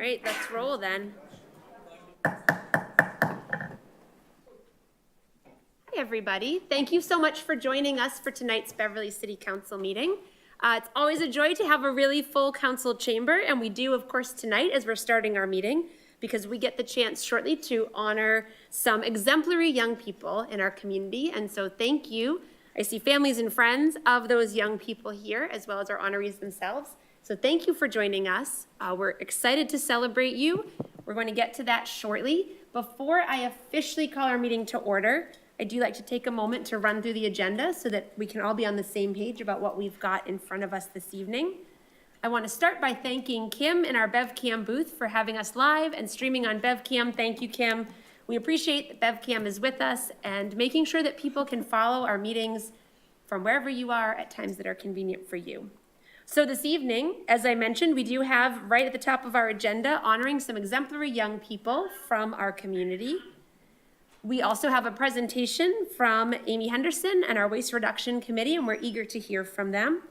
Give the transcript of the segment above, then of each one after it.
right, let's roll then. Hi, everybody. Thank you so much for joining us for tonight's Beverly City Council meeting. It's always a joy to have a really full council chamber, and we do, of course, tonight as we're starting our meeting, because we get the chance shortly to honor some exemplary young people in our community. And so thank you. I see families and friends of those young people here, as well as our honorees themselves. So thank you for joining us. We're excited to celebrate you. We're going to get to that shortly. Before I officially call our meeting to order, I do like to take a moment to run through the agenda so that we can all be on the same page about what we've got in front of us this evening. I want to start by thanking Kim in our BevCam booth for having us live and streaming on BevCam. Thank you, Kim. We appreciate that BevCam is with us and making sure that people can follow our meetings from wherever you are at times that are convenient for you. So this evening, as I mentioned, we do have right at the top of our agenda honoring some exemplary young people from our community. We also have a presentation from Amy Henderson and our Waste Reduction Committee, and we're eager to hear from them.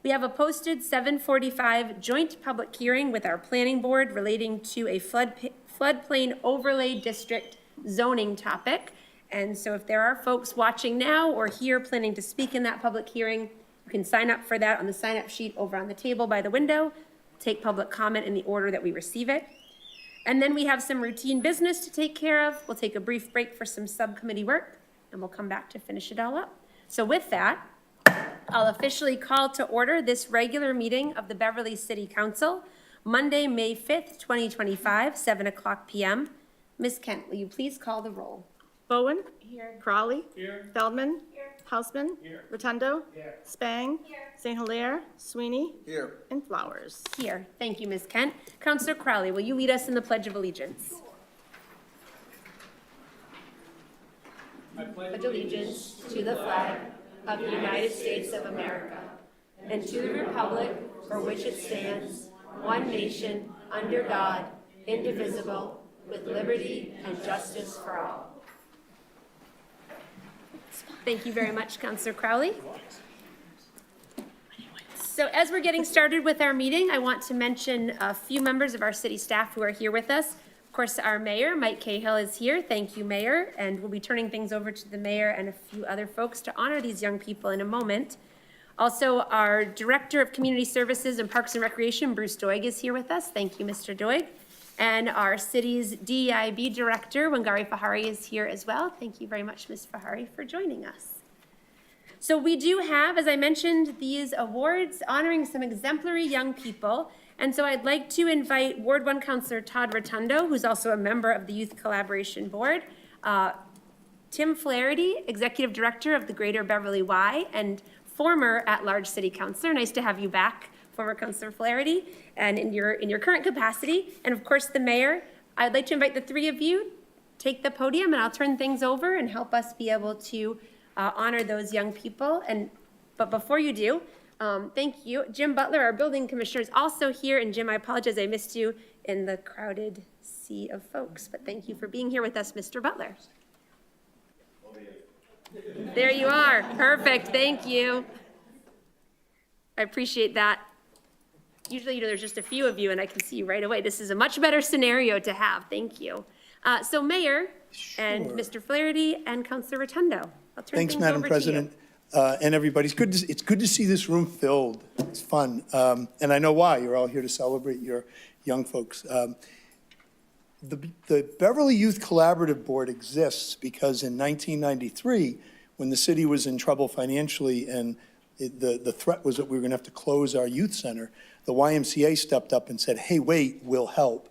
We have a posted 7:45 joint public hearing with our planning board relating to a floodplain overlay district zoning topic. And so if there are folks watching now or here planning to speak in that public hearing, you can sign up for that on the sign up sheet over on the table by the window. Take public comment in the order that we receive it. And then we have some routine business to take care of. We'll take a brief break for some subcommittee work, and we'll come back to finish it all up. So with that, I'll officially call to order this regular meeting of the Beverly City Council, Monday, May 5th, 2025, 7 o'clock p.m. Ms. Kent, will you please call the roll? Bowen. Here. Crowley. Here. Feldman. Here. Hausman. Here. Rotundo. Here. Spang. Here. St. Hilaire. Sweeney. Here. And Flowers. Here. Thank you, Ms. Kent. Councillor Crowley, will you lead us in the Pledge of Allegiance? I pledge allegiance to the flag of the United States of America and to the republic for which it stands, one nation, under God, indivisible, with liberty and justice for all. Thank you very much, Councillor Crowley. So as we're getting started with our meeting, I want to mention a few members of our city staff who are here with us. Of course, our mayor, Mike Cahill, is here. Thank you, Mayor. And we'll be turning things over to the mayor and a few other folks to honor these young people in a moment. Also, our Director of Community Services and Parks and Recreation, Bruce Doig, is here with us. Thank you, Mr. Doig. And our city's DEIB Director, Wangari Fahari, is here as well. Thank you very much, Ms. Fahari, for joining us. So we do have, as I mentioned, these awards honoring some exemplary young people. And so I'd like to invite Ward 1 Councillor Todd Rotundo, who's also a member of the Youth Collaboration Board, Tim Flaherty, Executive Director of the Greater Beverly Y, and former at-large City Councilor. Nice to have you back, former Councillor Flaherty, and in your current capacity. And of course, the mayor. I'd like to invite the three of you, take the podium, and I'll turn things over and help us be able to honor those young people. But before you do, thank you. Jim Butler, our building commissioner, is also here. And Jim, I apologize, I missed you in the crowded sea of folks, but thank you for being here with us, Mr. Butler. There you are. Perfect. Thank you. I appreciate that. Usually, there's just a few of you and I can see you right away. This is a much better scenario to have. Thank you. So Mayor and Mr. Flaherty and Councillor Rotundo, I'll turn Thanks, things Madam over President. to you. And everybody, it's good to see this room filled. It's fun. And I know why. You're all here to celebrate your young folks. The Beverly Youth Collaborative Board exists because in 1993, when the city was in trouble financially and the threat was that we were going to have to close our youth center, the YMCA stepped up and said, hey, wait, we'll help.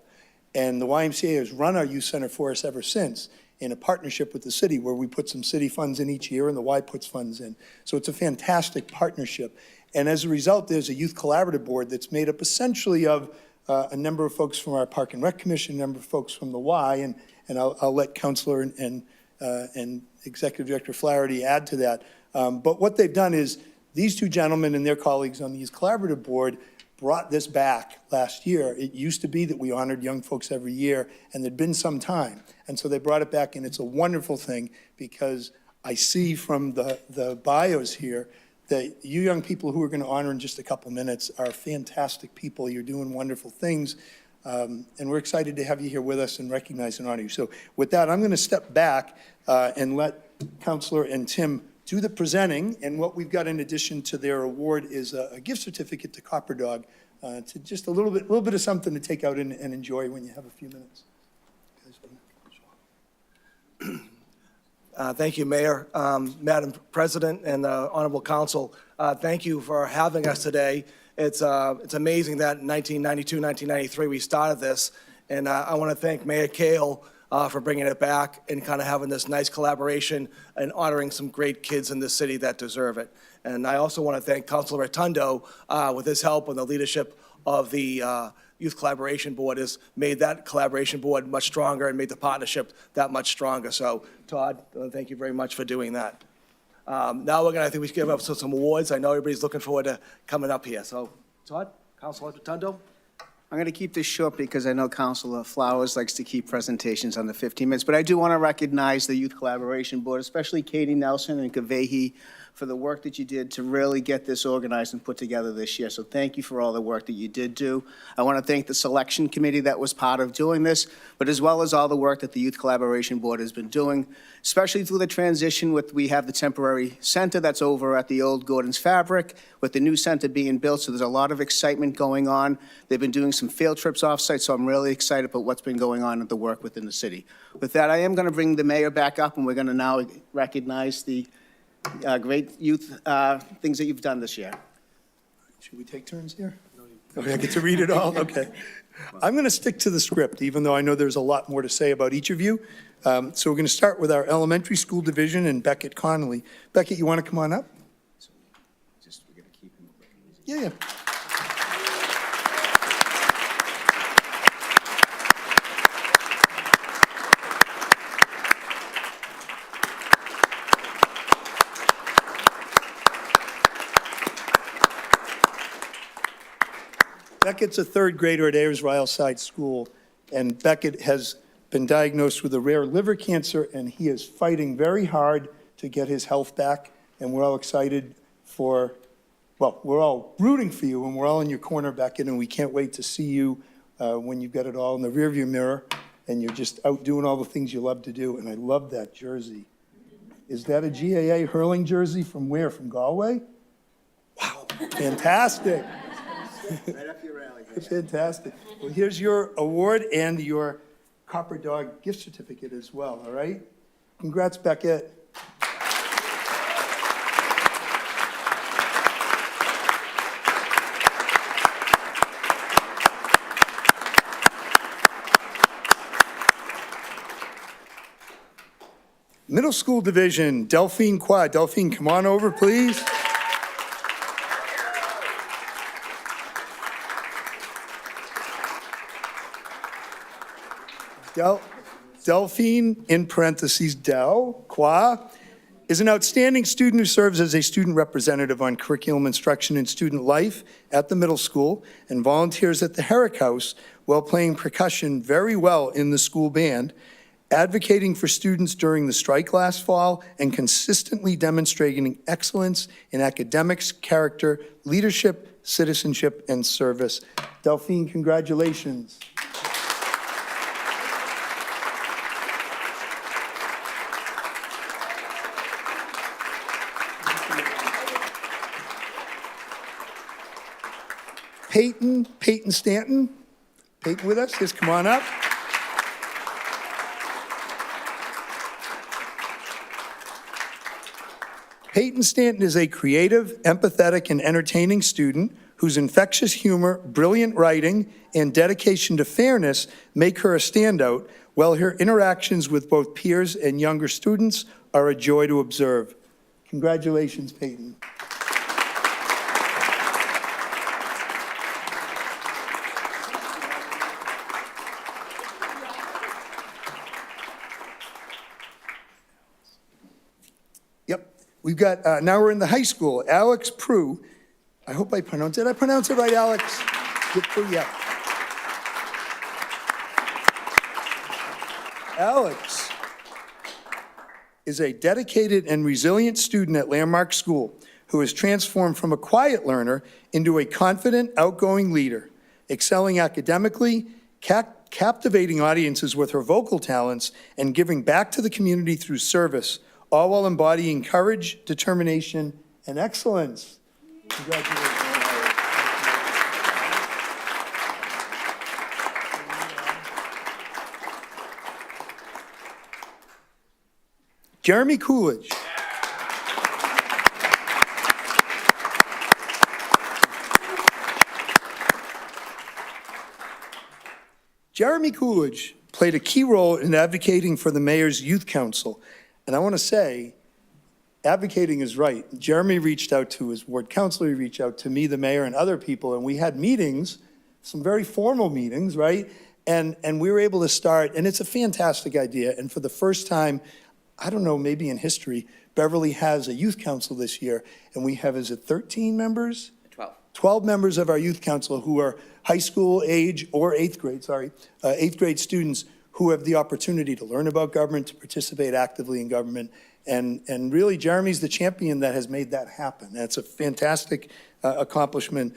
And the YMCA has run our youth center for us ever since in a partnership with the city where we put some city funds in each year and the Y puts funds in. So it's a fantastic partnership. And as a result, there's a youth collaborative board that's made up essentially of a number of folks from our Park and Rec Commission, a number of folks from the Y, and I'll let Councilor and Executive Director Flaherty add to that. But what they've done is these two gentlemen and their colleagues on the youth collaborative board brought this back last year. It used to be that we honored young folks every year, and there'd been some time. And so they brought it back, and it's a wonderful thing because I see from the bios here that you young people who we're going to honor in just a couple minutes are fantastic people. You're doing wonderful things. And we're excited to have you here with us and recognize and honor you. So with that, I'm going to step back and let Counselor and Tim do the presenting. And what we've got in addition to their award is a gift certificate to Copper Dog, to just a little bit of something to take out and enjoy when you have a few minutes. Thank you, Mayor, Madam President, and Honorable Council. Thank you for having us today. It's amazing that in 1992, 1993, we started this, and I want to thank Mayor Kale for bringing it back and kind of having this nice collaboration and honoring some great kids in this city that deserve it. And I also want to thank Councilor Rotundo with his help and the leadership of the Youth Collaboration Board has made that collaboration board much stronger and made the partnership that much stronger. So, Todd, thank you very much for doing that. Now I think we should give up some awards. I know everybody's looking forward to coming up here. So, Todd, Councilor Rotundo. I'm going to keep this short because I know Councilor Flowers likes to keep presentations under 15 minutes, but I do want to recognize the Youth Collaboration Board, especially Katie Nelson and Kavehi, for the work that you did to really get this organized and put together this year. So thank you for all the work that you did do. I want to thank the selection committee that was part of doing this, but as well as all the work that the Youth Collaboration Board has been doing, especially through the transition with, we have the temporary center that's over at the old Gordon's Fabric, with the new center being built, so there's a lot of excitement going on. They've been doing some field trips off-site, so I'm really excited about what's been going on at the work within the city. With that, I am going to bring the mayor back up, and we're going to now recognize the great youth things that you've done this year. Should we take turns here? Okay, I get to read it all? Okay. I'm going to stick to the script, even though I know there's a lot more to say about each of you. So we're going to start with our elementary school division and Beckett Connolly. Beckett, you want to come on up? We're going to keep him quick and easy. Yeah. Beckett's a third grader at Ayers Ryleside School, and Beckett has been diagnosed with a rare liver cancer, and he is fighting very hard to get his health back, and we're all excited for, well, we're all rooting for you, and we're all in your corner, Beckett, and we can't wait to see you when you've got it all in the rearview mirror, and you're just out doing all the things you love to do, and I love that jersey. Is that a GAA hurling jersey from where, from Galway? Wow, fantastic. Right up your alley, guys. Fantastic. Well, here's your award and your Copper Dog gift certificate as well, all right? Congrats, Beckett. Middle school division, Delphine Quad. Delphine, come on over, please. Delphine, in parentheses, Del, Qua, is an outstanding student who serves as a student representative on curriculum instruction and student life at the middle school and volunteers at the Herrick House while playing percussion very well in the school band, advocating for students during the strike last fall, and consistently demonstrating excellence in academics, character, leadership, citizenship, and service. Delphine, congratulations. Peyton Stanton. Peyton with us, just come on up. Peyton Stanton is a creative, empathetic, and entertaining student whose infectious humor, brilliant writing, and dedication to fairness make her a standout, while her interactions with both peers and younger students are a joy to observe. Congratulations, Peyton. We've got, now we're in the high school, Alex Prue. I hope I pronounced it. Did I pronounce it right, Alex? Good Prue, yeah. Alex is a dedicated and resilient student at Landmark School who has transformed from a quiet learner into a confident, outgoing leader, excelling academically captivating audiences with her vocal talents, and giving back to the community through service, all while embodying courage, determination, and excellence. Congratulations. Jeremy Coolidge. Jeremy Coolidge played a key role in advocating for the mayor's youth council. And I want to say, advocating is right. Jeremy reached out to his ward councilor, he reached out to me, the mayor, and other people, and we had meetings, some very formal meetings, right? And we were able to start, and it's a fantastic idea. And for the first time, I don't know, maybe in history, Beverly has a youth council this year, and we have, is it 13 members? 12 members of our youth council who are high school age or eighth grade students who have the opportunity to learn about government, to participate actively in government. And really, Jeremy's the champion that has made that happen. That's a fantastic accomplishment.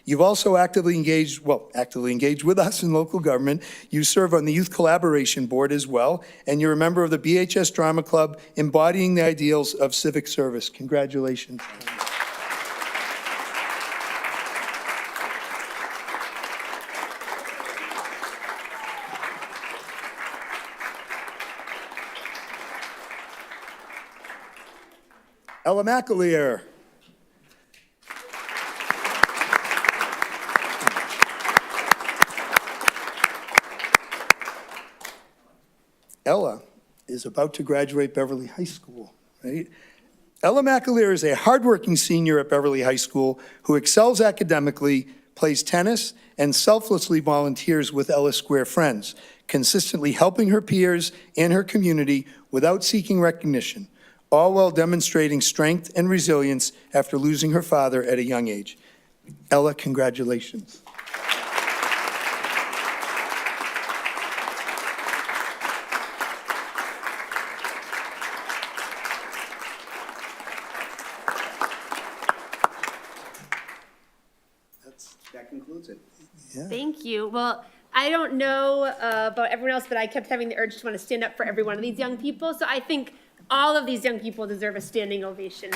You've also actively engaged with us in local government. You serve on the Youth Collaboration Board as well, and you're a member of the BHS Drama Club, embodying the ideals of civic service. Congratulations. Ella McAleer. Ella is about to graduate Beverly High School, right? Ella McAleer is a hardworking senior at Beverly High School who excels academically, plays tennis, and selflessly volunteers with Ella Square Friends, consistently helping her peers and her community without seeking recognition, all while demonstrating strength and resilience after losing her father at a young age. Ella, congratulations. That concludes it. Thank you. Well, I don't know about everyone else, but I kept having the urge to want to stand up for every one of these young people. So I think all of these young people deserve a standing ovation.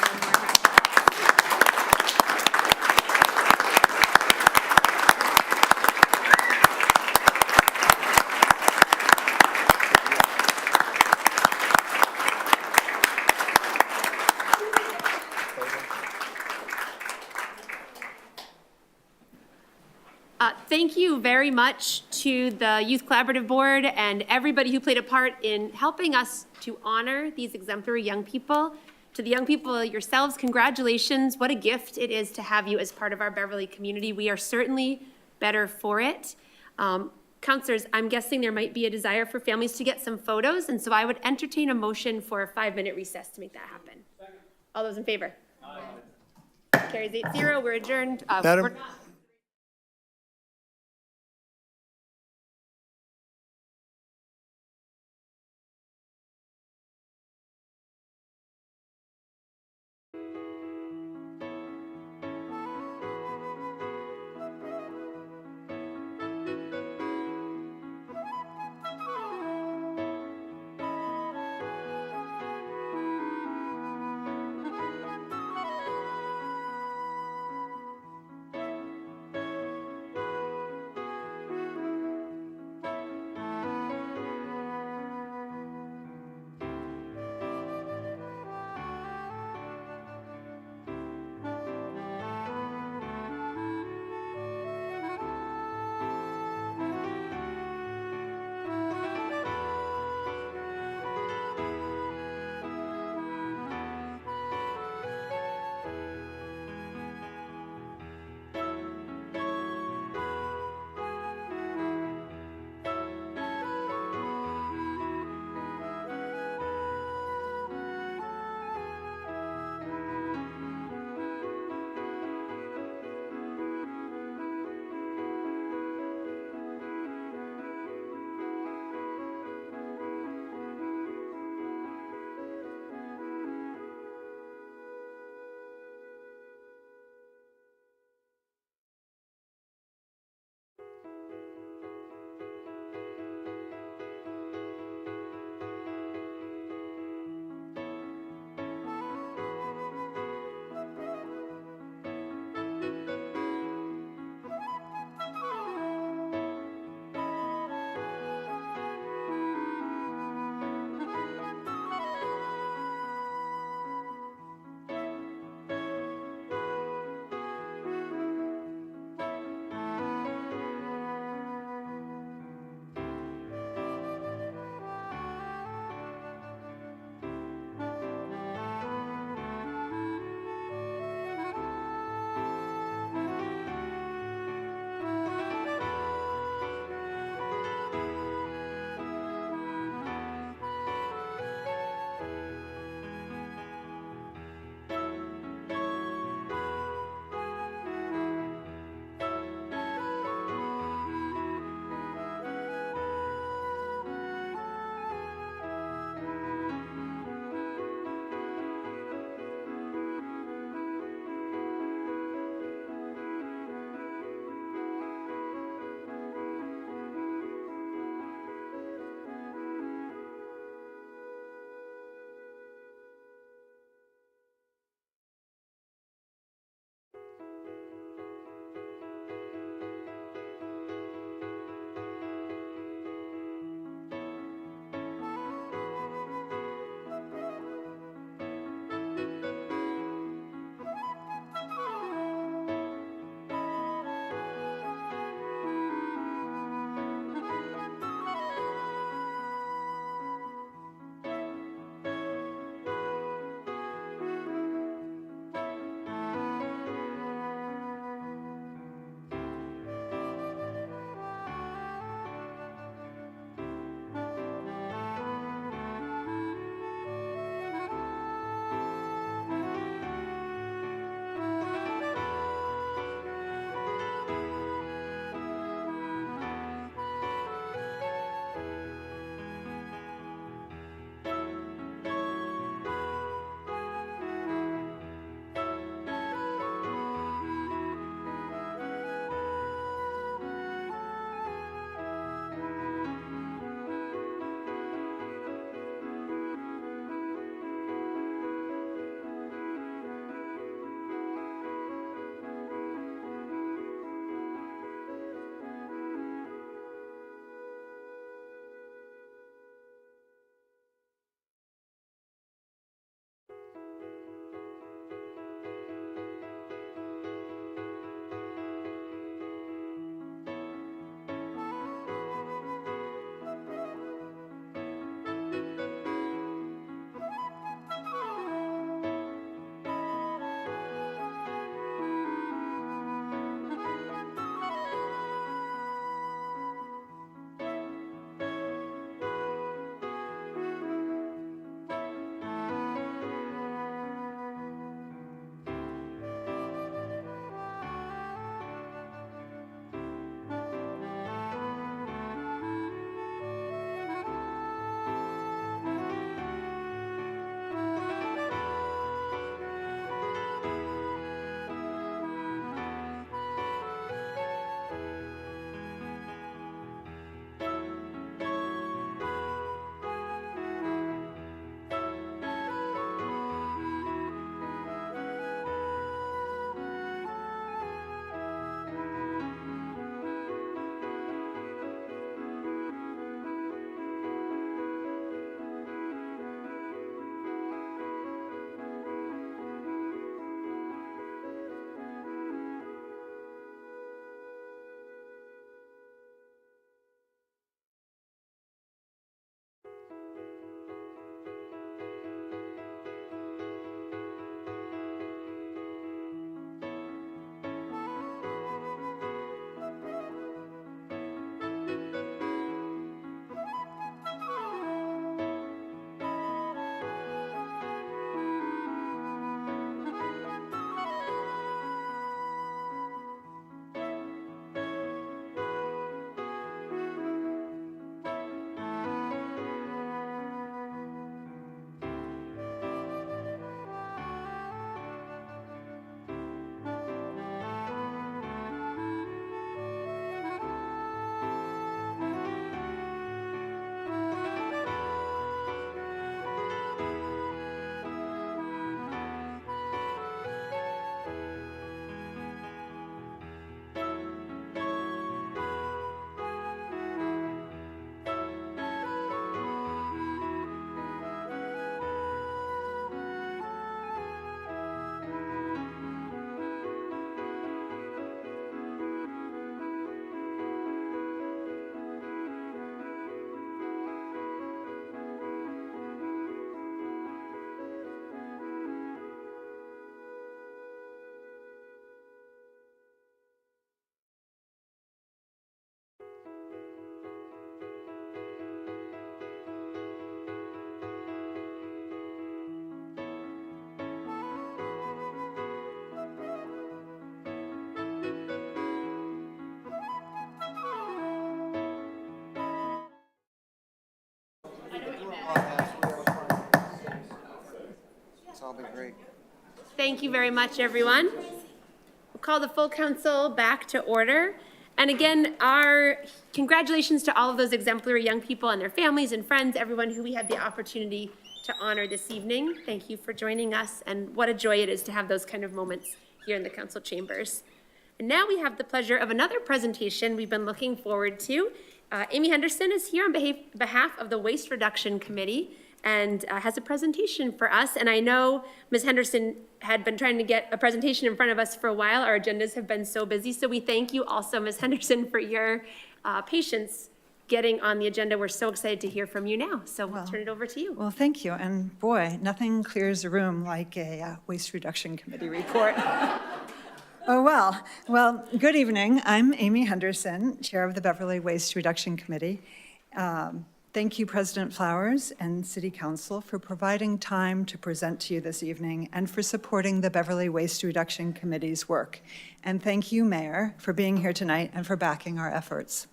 Thank you very much to the Youth Collaborative Board and everybody who played a part in helping us to honor these exemplary young people. To the young people yourselves, congratulations. What a gift it is to have you as part of our Beverly community. We are certainly better for it. Counselors, I'm guessing there might be a desire for families to get some photos, and so I would entertain a motion for a 5-minute recess to make that happen. All those in favor? Aye. Carries 8-0. We're adjourned. Madam, all been great. Thank you very much, everyone. We'll call the full council back to order. And again, our congratulations to all of those exemplary young people and their families and friends, everyone who we had the opportunity to honor this evening. Thank you for joining us, and what a joy it is to have those kind of moments here in the council chambers. And now we have the pleasure of another presentation we've been looking forward to. Amy Henderson is here on behalf of the Waste Reduction Committee and has a presentation for us. And I know Ms. Henderson had been trying to get a presentation in front of us for a while. Our agendas have been so busy. So we thank you also, Ms. Henderson, for your patience getting on the agenda. We're so excited to hear from you now. So we'll turn it over to you. Well, thank you. And boy, nothing clears a room like a Waste Reduction Committee report. Oh, well, good evening. I'm Amy Henderson, Chair of the Beverly Waste Reduction Committee. Thank you, President Flowers and City Council, for providing time to present to you this evening and for supporting the Beverly Waste Reduction Committee's work. And thank you, Mayor, for being here tonight and for backing our efforts.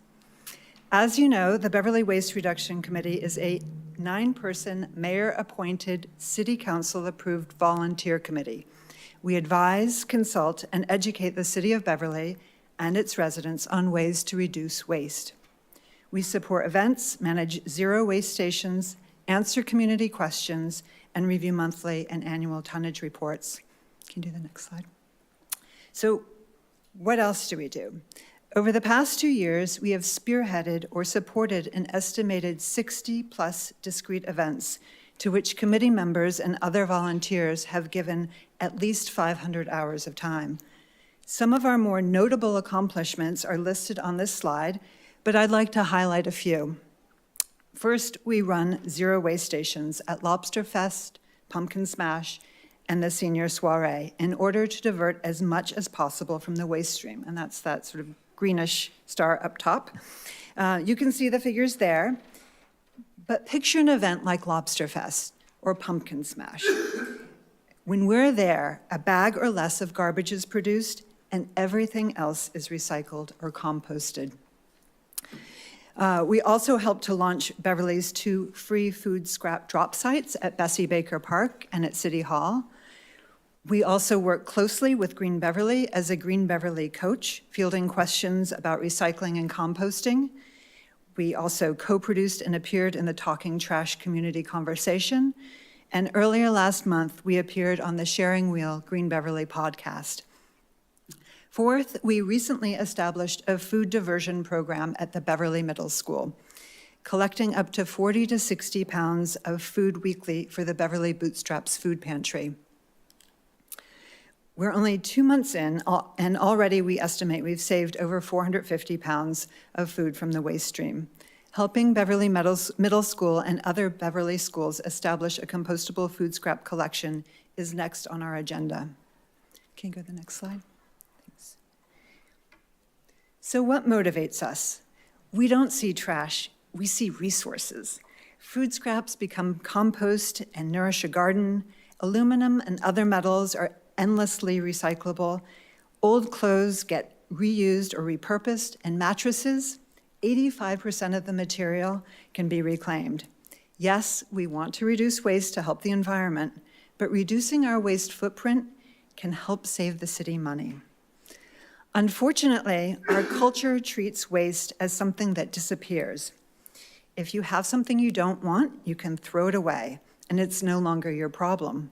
As you know, the Beverly Waste Reduction Committee is a 9-person, mayor-appointed, City Council-approved volunteer committee. We advise, consult, and educate the City of Beverly and its residents on ways to reduce waste. We support events, manage zero waste stations, answer community questions, and review monthly and annual tonnage reports. Can you do the next slide? So what else do we do? Over the past 2 years, we have spearheaded or supported an estimated 60+ discrete events to which committee members and other volunteers have given at least 500 hours of time. Some of our more notable accomplishments are listed on this slide, but I'd like to highlight a few. First, we run zero waste stations at Lobster Fest, Pumpkin Smash, and the Senior Soiree in order to divert as much as possible from the waste stream, and that's that sort of greenish star up top. You can see the figures there, but picture an event like Lobster Fest or Pumpkin Smash. When we're there, a bag or less of garbage is produced and everything else is recycled or composted. We also helped to launch Beverly's 2 free food scrap drop sites at Bessie Baker Park and at City Hall. We also work closely with Green Beverly as a Green Beverly coach, fielding questions about recycling and composting. We also co-produced and appeared in the Talking Trash community conversation. And earlier last month, we appeared on the Sharing Wheel Green Beverly podcast. Fourth, we recently established a food diversion program at the Beverly Middle School, collecting up to 40 to 60 pounds of food weekly for the Beverly Bootstraps Food Pantry. We're only 2 months in, and already we estimate we've saved over 450 pounds of food from the waste stream. Helping Beverly Middle School and other Beverly schools establish a compostable food scrap collection is next on our agenda. Can you go to the next slide? Thanks. So what motivates us? We don't see trash, we see resources. Food scraps become compost and nourish a garden. Aluminum and other metals are endlessly recyclable. Old clothes get reused or repurposed, and mattresses, 85% of the material can be reclaimed. Yes, we want to reduce waste to help the environment, but reducing our waste footprint can help save the city money. Unfortunately, our culture treats waste as something that disappears. If you have something you don't want, you can throw it away, and it's no longer your problem.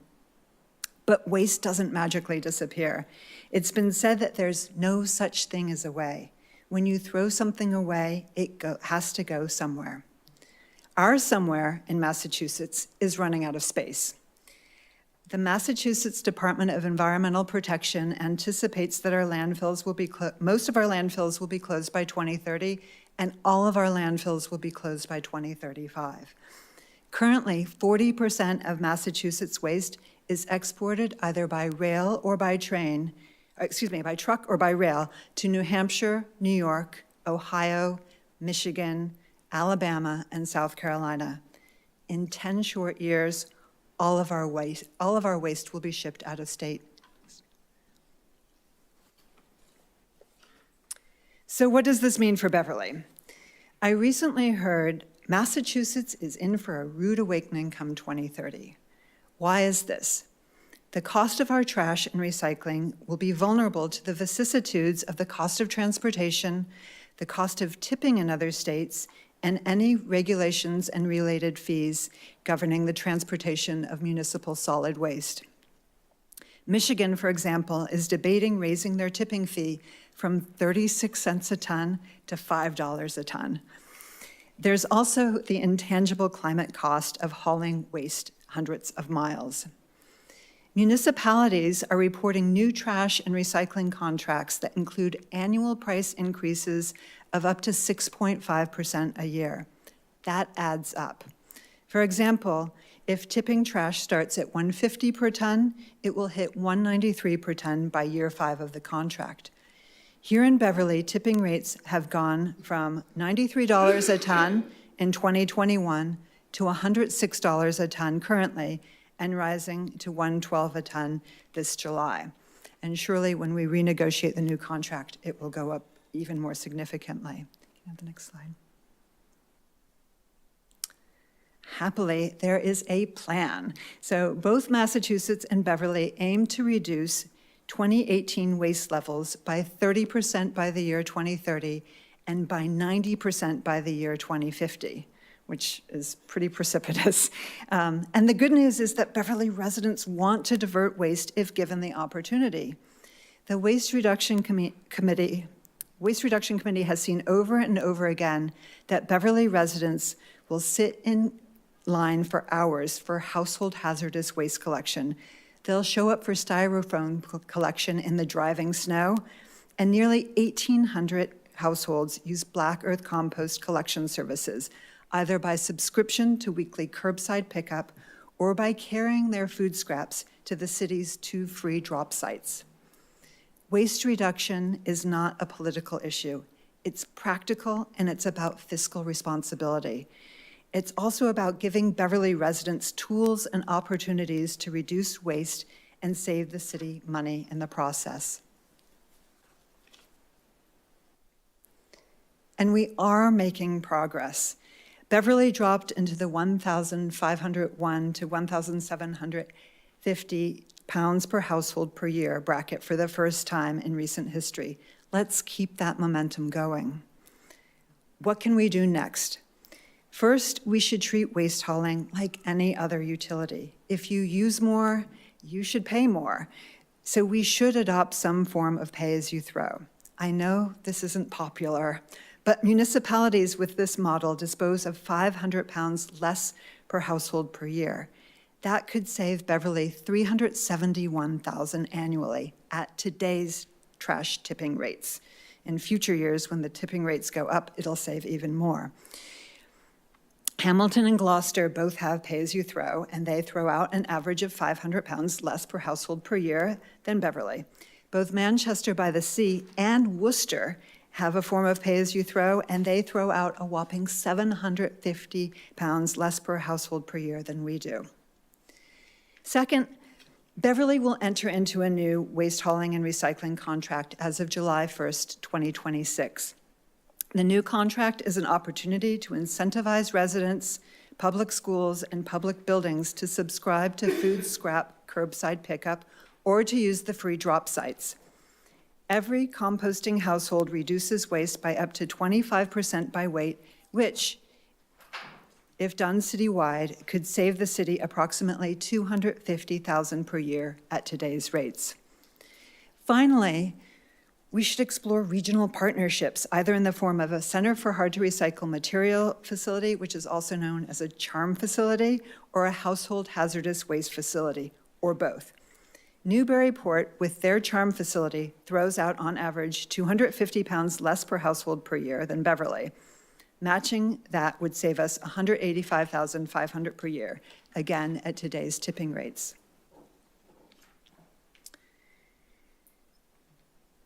But waste doesn't magically disappear. It's been said that there's no such thing as a way. When you throw something away, it has to go somewhere. Our somewhere in Massachusetts is running out of space. The Massachusetts Department of Environmental Protection anticipates that our landfills will be most of our landfills will be closed by 2030, and all of our landfills will be closed by 2035. Currently, 40% of Massachusetts waste is exported either by rail or by train, by truck or by rail to New Hampshire, New York, Ohio, Michigan, Alabama, and South Carolina. In 10 short years, all of our waste will be shipped out of state. So what does this mean for Beverly? I recently heard Massachusetts is in for a rude awakening come 2030. Why is this? The cost of our trash and recycling will be vulnerable to the vicissitudes of the cost of transportation, the cost of tipping in other states, and any regulations and related fees governing the transportation of municipal solid waste. Michigan, for example, is debating raising their tipping fee from 36 cents a ton to $5 a ton. There's also the intangible climate cost of hauling waste hundreds of miles. Municipalities are reporting new trash and recycling contracts that include annual price increases of up to 6.5% a year. That adds up. For example, if tipping trash starts at $150 per ton, it will hit $193 per ton by year 5 of the contract. Here in Beverly, tipping rates have gone from $93 a ton in 2021 to $106 a ton currently, and rising to $112 a ton this July. And surely when we renegotiate the new contract, it will go up even more significantly. Can I have the next slide? Happily, there is a plan. So both Massachusetts and Beverly aim to reduce 2018 waste levels by 30% by the year 2030 and by 90% by the year 2050, which is pretty precipitous. And the good news is that Beverly residents want to divert waste if given the opportunity. The Waste Reduction Committee has seen over and over again that Beverly residents will sit in line for hours for household hazardous waste collection. They'll show up for styrofoam collection in the driving snow, and nearly 1,800 households use black earth compost collection services, either by subscription to weekly curbside pickup or by carrying their food scraps to the city's 2 free drop sites. Waste reduction is not a political issue. It's practical, and it's about fiscal responsibility. It's also about giving Beverly residents tools and opportunities to reduce waste and save the city money in the process. And we are making progress. Beverly dropped into the 1,501 to 1,750 pounds per household per year bracket for the first time in recent history. Let's keep that momentum going. What can we do next? First, we should treat waste hauling like any other utility. If you use more, you should pay more. So we should adopt some form of pay-as-you-throw. I know this isn't popular, but municipalities with this model dispose of 500 pounds less per household per year. That could save Beverly $371,000 annually at today's trash tipping rates. In future years, when the tipping rates go up, it'll save even more. Hamilton and Gloucester both have pay-as-you-throw, and they throw out an average of 500 pounds less per household per year than Beverly. Both Manchester by the Sea and Worcester have a form of pay-as-you-throw, and they throw out a whopping 750 pounds less per household per year than we do. Second, Beverly will enter into a new waste hauling and recycling contract as of July 1st, 2026. The new contract is an opportunity to incentivize residents, public schools, and public buildings to subscribe to food scrap curbside pickup or to use the free drop sites. Every composting household reduces waste by up to 25% by weight, which, if done citywide, could save the city approximately $250,000 per year at today's rates. Finally, we should explore regional partnerships, either in the form of a Center for Hard-to-Recycle Material facility, which is also known as a CHARM facility, or a Household Hazardous Waste facility, or both. Newburyport, with their CHARM facility, throws out on average 250 pounds less per household per year than Beverly. Matching that would save us $185,500 per year, again at today's tipping rates.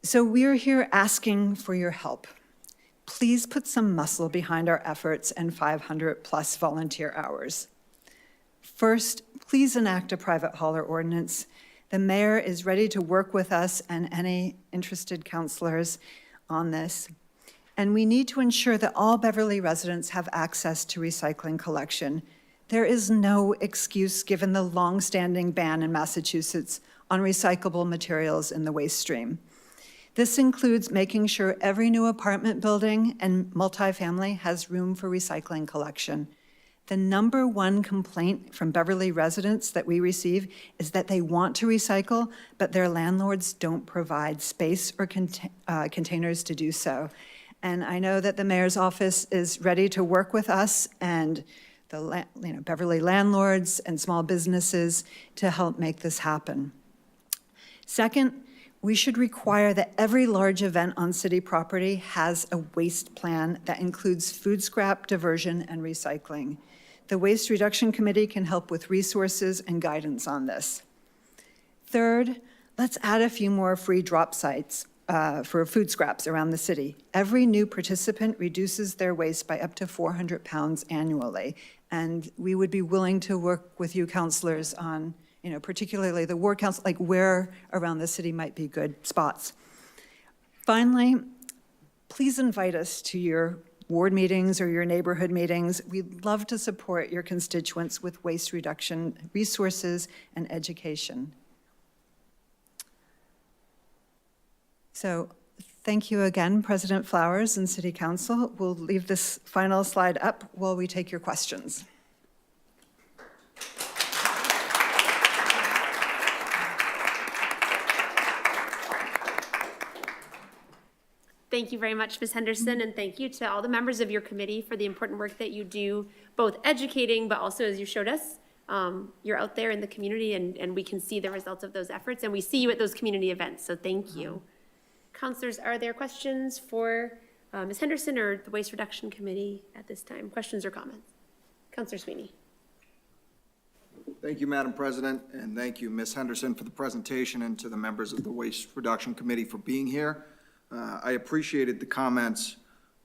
So we're here asking for your help. Please put some muscle behind our efforts and 500+ volunteer hours. First, please enact a private hauler ordinance. The mayor is ready to work with us and any interested councilors on this. And we need to ensure that all Beverly residents have access to recycling collection. There is no excuse given the long-standing ban in Massachusetts on recyclable materials in the waste stream. This includes making sure every new apartment building and multifamily has room for recycling collection. The number one complaint from Beverly residents that we receive is that they want to recycle, but their landlords don't provide space or containers to do so. And I know that the mayor's office is ready to work with us and the Beverly landlords and small businesses to help make this happen. Second, we should require that every large event on city property has a waste plan that includes food scrap diversion and recycling. The Waste Reduction Committee can help with resources and guidance on this. Third, let's add a few more free drop sites for food scraps around the city. Every new participant reduces their waste by up to 400 pounds annually. And we would be willing to work with you councilors on, particularly the ward council, like where around the city might be good spots. Finally, please invite us to your ward meetings or your neighborhood meetings. We'd love to support your constituents with waste reduction resources and education. So thank you again, President Flowers and City Council. We'll leave this final slide up while we take your questions. Thank you very much, Ms. Henderson, and thank you to all the members of your committee for the important work that you do, both educating, but also, as you showed us, you're out there in the community, and we can see the results of those efforts, and we see you at those community events, so thank you. Councilors, are there questions for Ms. Henderson or the Waste Reduction Committee at this time? Questions or comments? Councilor Sweeney. Thank you, Madam President, and thank you, Ms. Henderson, for the presentation, and to the members of the Waste Reduction Committee for being here. I appreciated the comments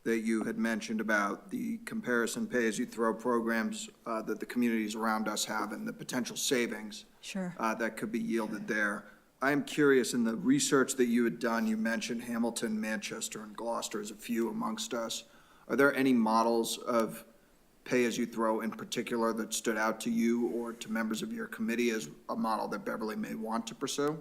that you had mentioned about the comparison pay-as-you-throw programs that the communities around us have and the potential savings Sure. That could be yielded there. I am curious, in the research that you had done, you mentioned Hamilton, Manchester, and Gloucester as a few amongst us. Are there any models of pay-as-you-throw in particular that stood out to you or to members of your committee as a model that Beverly may want to pursue?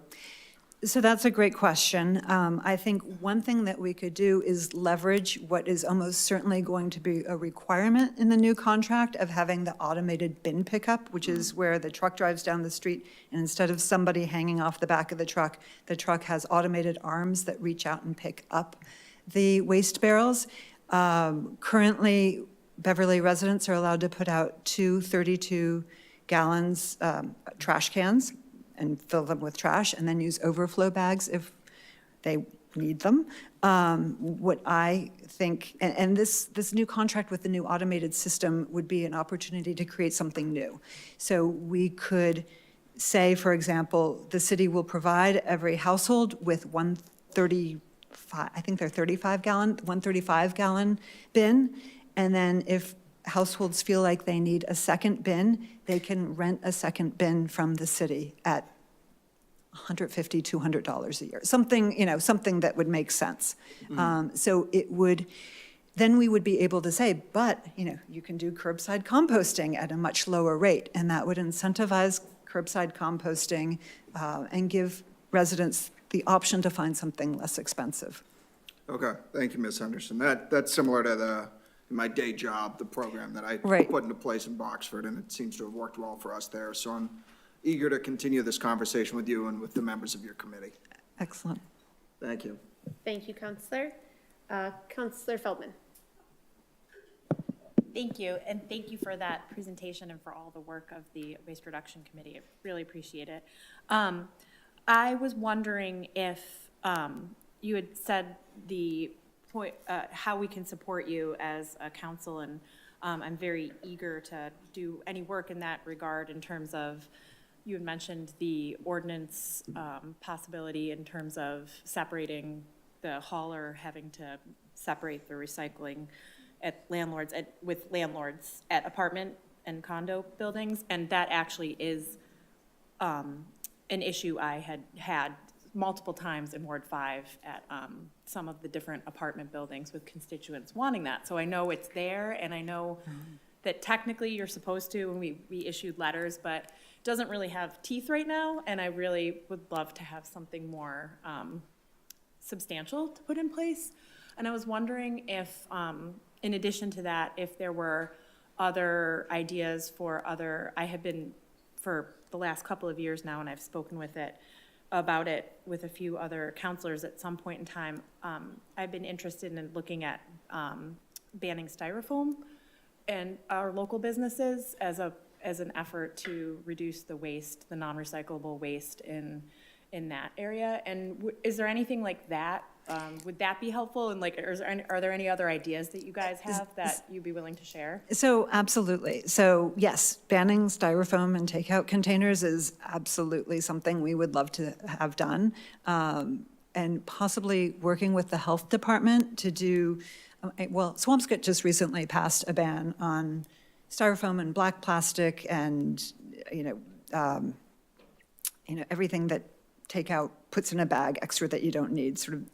So that's a great question. I think one thing that we could do is leverage what is almost certainly going to be a requirement in the new contract of having the automated bin pickup, which is where the truck drives down the street, and instead of somebody hanging off the back of the truck has automated arms that reach out and pick up the waste barrels. Currently, Beverly residents are allowed to put out two 32-gallons trash cans and fill them with trash, and then use overflow bags if they need them. What I think, and this new contract with the new automated system would be an opportunity to create something new. So we could say, for example, the city will provide every household with 135-gallon bin, and then if households feel like they need a second bin, they can rent a second bin from the city at $150, $200 a year. Something, something that would make sense. So it would, then we would be able to say, but, you can do curbside composting at a much lower rate, and that would incentivize curbside composting and give residents the option to find something less expensive. Okay, thank you, Ms. Henderson. That's similar to my day job, the program that I Right. put into place in Boxford, and it seems to have worked well for us there. So I'm eager to continue this conversation with you and with the members of your committee. Excellent. Thank you. Thank you, Councilor. Councilor Feldman. Thank you, and thank you for that presentation and for all the work of the Waste Reduction Committee. I really appreciate it. I was wondering if you had said the point, how we can support you as a council, and I'm very eager to do any work in that regard in terms of, you had mentioned the ordinance possibility in terms of separating the hauler, having to separate the recycling with landlords at apartment and condo buildings, and that actually is an issue I had multiple times in Ward 5 at some of the different apartment buildings with constituents wanting that. So I know it's there, and I know that technically you're supposed to, and we issued letters, but it doesn't really have teeth right now, and I really would love to have something more substantial to put in place. And I was wondering if, in addition to that, if there were other ideas for I have been, for the last couple of years now, and I've spoken about it with a few other counselors at some point in time. I've been interested in looking at banning styrofoam and our local businesses as an effort to reduce the waste, the non-recyclable waste in that area. And is there anything like that? Would that be helpful? And like, are there any other ideas that you guys have that you'd be willing to share? So absolutely. So yes, banning styrofoam and takeout containers is absolutely something we would love to have done. And possibly working with the health department to do, well, Swampscott just recently passed a ban on styrofoam and black plastic and, everything that takeout puts in a bag extra that you don't need, sort of,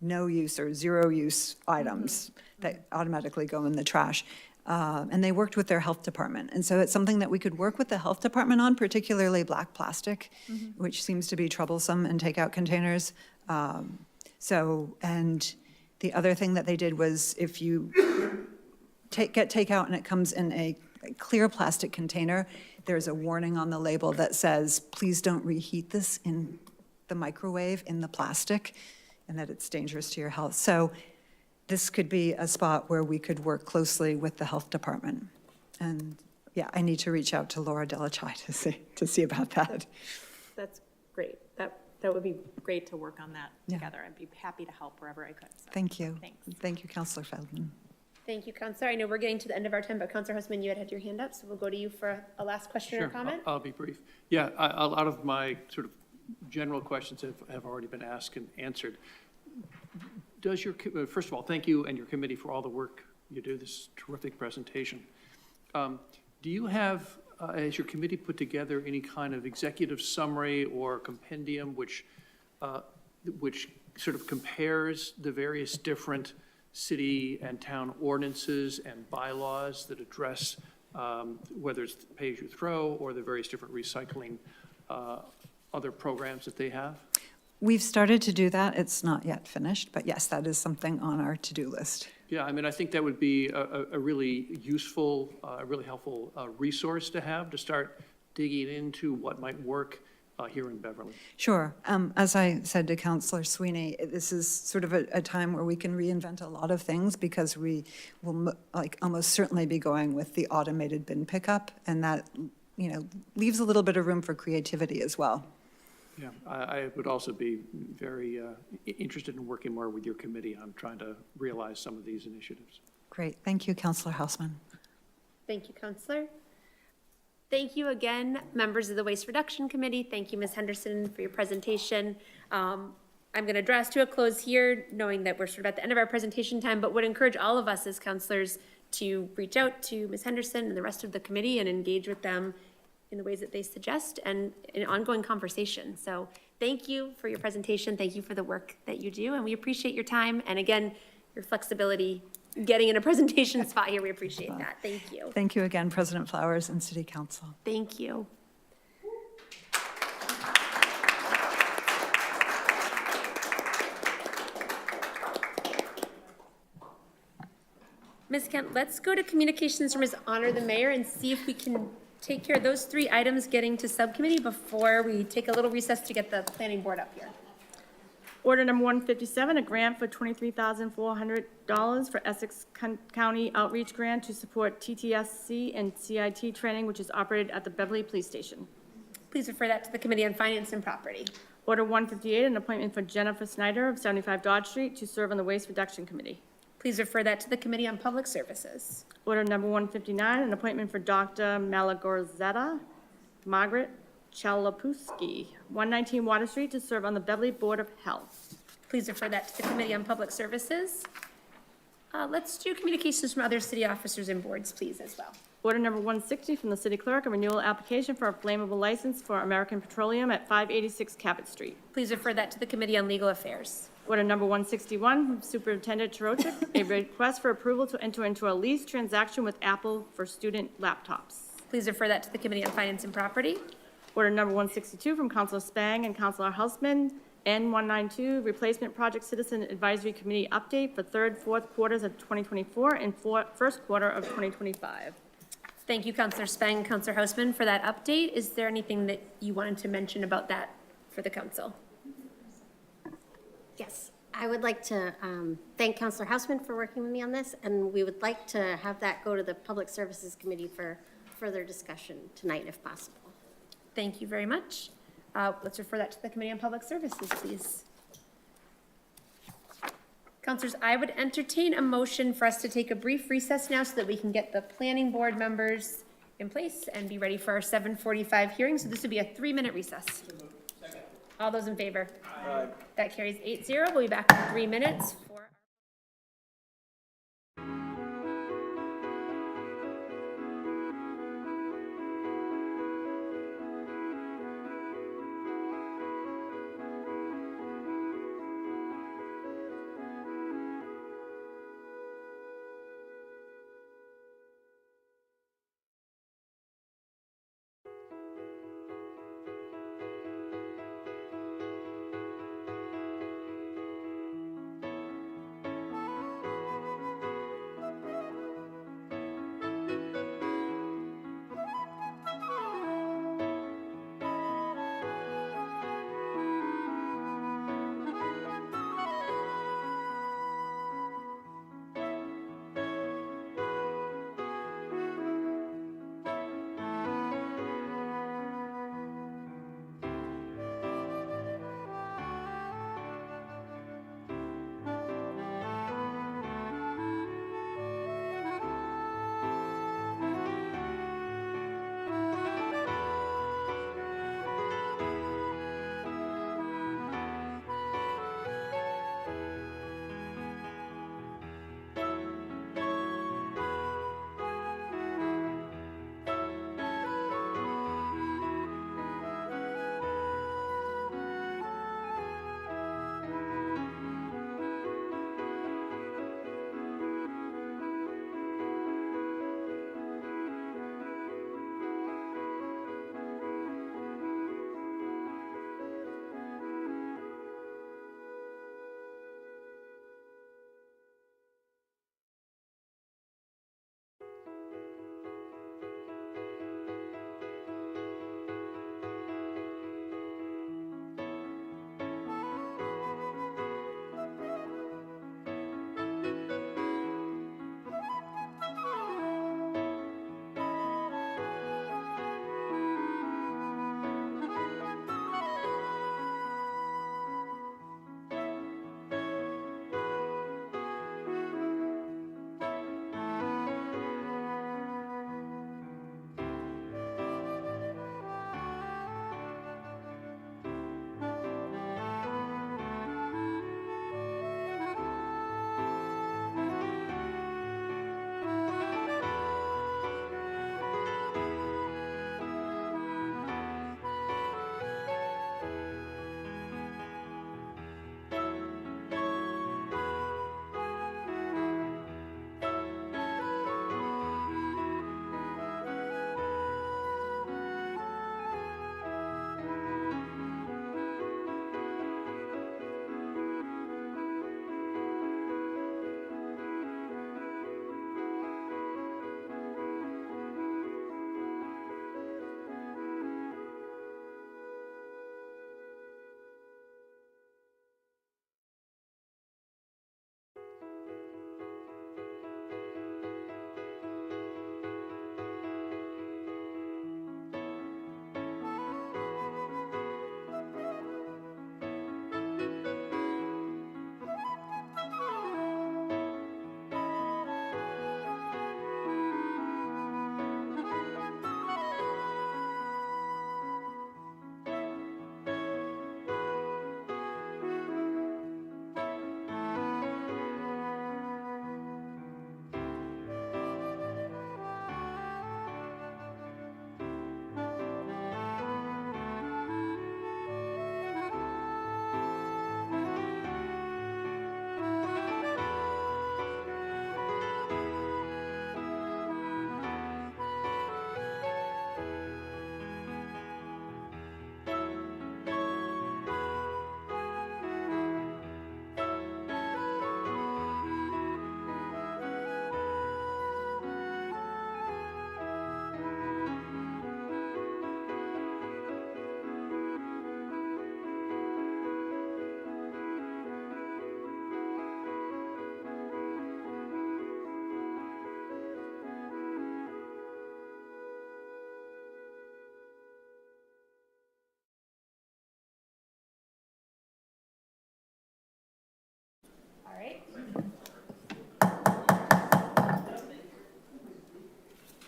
no use or zero use items that automatically go in the trash. And they worked with their health department. And so it's something that we could work with the health department on, particularly black plastic, which seems to be troublesome in takeout containers. And the other thing that they did was if you get takeout and it comes in a clear plastic container, there's a warning on the label that says, please don't reheat this in the microwave in the plastic, and that it's dangerous to your health. So this could be a spot where we could work closely with the health department. And yeah, I need to reach out to Laura Delachai to see about that. That's great. That would be great to work on that Yeah. together. I'd be happy to help wherever I could. So, Thank you. Thanks. Thank you, Councilor Feldman. Thank you, Counselor. I know we're getting to the end of our time, but Counselor Husman, you had your hand up, so we'll go to you for a last question or Sure, comment. I'll be brief. Yeah, a lot of my sort of general questions have already been asked and answered. Does first of all, thank you and your committee for all the work you do, this terrific presentation. Do you have, has your committee put together any kind of executive summary or compendium which sort of compares the various different city and town ordinances and bylaws that address whether it's pay-as-you-throw or the various different recycling other programs that they have? We've started to do that. It's not yet finished, but yes, that is something on our to-do list. Yeah, I mean, I think that would be a really useful, really helpful resource to have to start digging into what might work here in Beverly. Sure. As I said to Councilor Sweeney, this is sort of a time where we can reinvent a lot of things because we will almost certainly be going with the automated bin pickup, and that, leaves a little bit of room for creativity as well. Yeah, I would also be very interested in working more with your committee on trying to realize some of these initiatives. Great. Thank you, Councilor Hausman. Thank you, Counselor. Thank you again, members of the Waste Reduction Committee. Thank you, Ms. Henderson, for your presentation. I'm going to draw us to a close here, knowing that we're sort of at the end of our presentation time, but would encourage all of us as counselors to reach out to Ms. Henderson and the rest of the committee and engage with them in the ways that they suggest and in ongoing conversation. So thank you for your presentation. Thank you for the work that you do, and we appreciate your time. And again, your flexibility getting in a presentation spot here. We appreciate that. Thank you. Thank you again, President Flowers and City Council. Thank you. Ms. Kemp, let's go to communications from Ms. Honor the Mayor and see if we can take care of those 3 items getting to subcommittee before we take a little recess to get the planning board up here. Order number 157, a grant for $23,400 for Essex County Outreach Grant to support TTSC and CIT training, which is operated at the Beverly Police Station. Please refer that to the Committee on Finance and Property. Order 158, an appointment for Jennifer Snyder of 75 Dodge Street to serve on the Waste Reduction Committee. Please refer that to the Committee on Public Services. Order number 159, an appointment for Dr. Malagorzetta Margaret Chalapuski, 119 Water Street, to serve on the Beverly Board of Health. Please refer that to the Committee on Public Services. Let's do communications from other city officers and boards, please, as well. Order number 160 from the city clerk, a renewal application for a flammable license for American Petroleum at 586 Cabot Street. Please refer that to the Committee on Legal Affairs. Order number 161 from Superintendent Chirotich, a request for approval to enter into a lease transaction with Apple for student laptops. Please refer that to the Committee on Finance and Property. Order number 162 from Counselor Spang and Counselor Houseman, N192, Replacement Project Citizen Advisory Committee update for third, fourth quarters of 2024 and first quarter of 2025. Thank you, Counselor Spang, Counselor Houseman, for that update. Is there anything that you wanted to mention about that for the council? Yes, I would like to thank Counselor Houseman for working with me on this, and we would like to have that go to the Public Services Committee for further discussion tonight, if possible. Thank you very much. Let's refer that to the Committee on Public Services, please. Councilors, I would entertain a motion for us to take a brief recess now so that we can get the planning board members in place and be ready for our 7:45 hearing. So this would be a 3-minute recess. All those in favor? Aye. That carries 8-0. We'll be back in 3 minutes.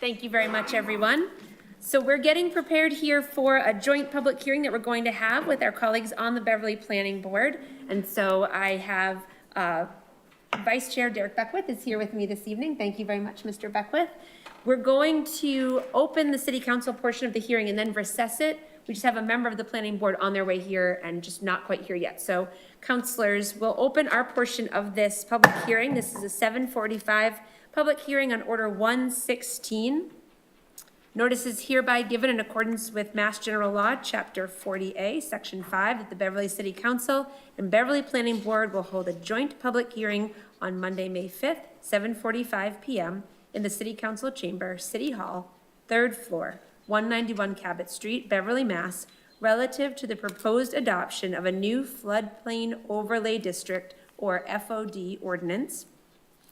Thank you very much, everyone. So we're getting prepared here for a joint public hearing that we're going to have with our colleagues on the Beverly Planning Board. And so I have Vice Chair Derek Beckwith is here with me this evening. Thank you very much, Mr. Beckwith. We're going to open the city council portion of the hearing and then recess it. We just have a member of the planning board on their way here and just not quite here yet. So councilors, will open our portion of this public hearing. This is a 7:45 public hearing on Order 116. Notice is hereby given in accordance with Mass General Law, Chapter 40A, Section 5, that the Beverly City Council and Beverly Planning Board will hold a joint public hearing on Monday, May 5th, 7:45 p.m. in the City Council Chamber, City Hall, 3rd floor, 191 Cabot Street, Beverly, Mass., relative to the proposed adoption of a new floodplain overlay district, or FOD ordinance,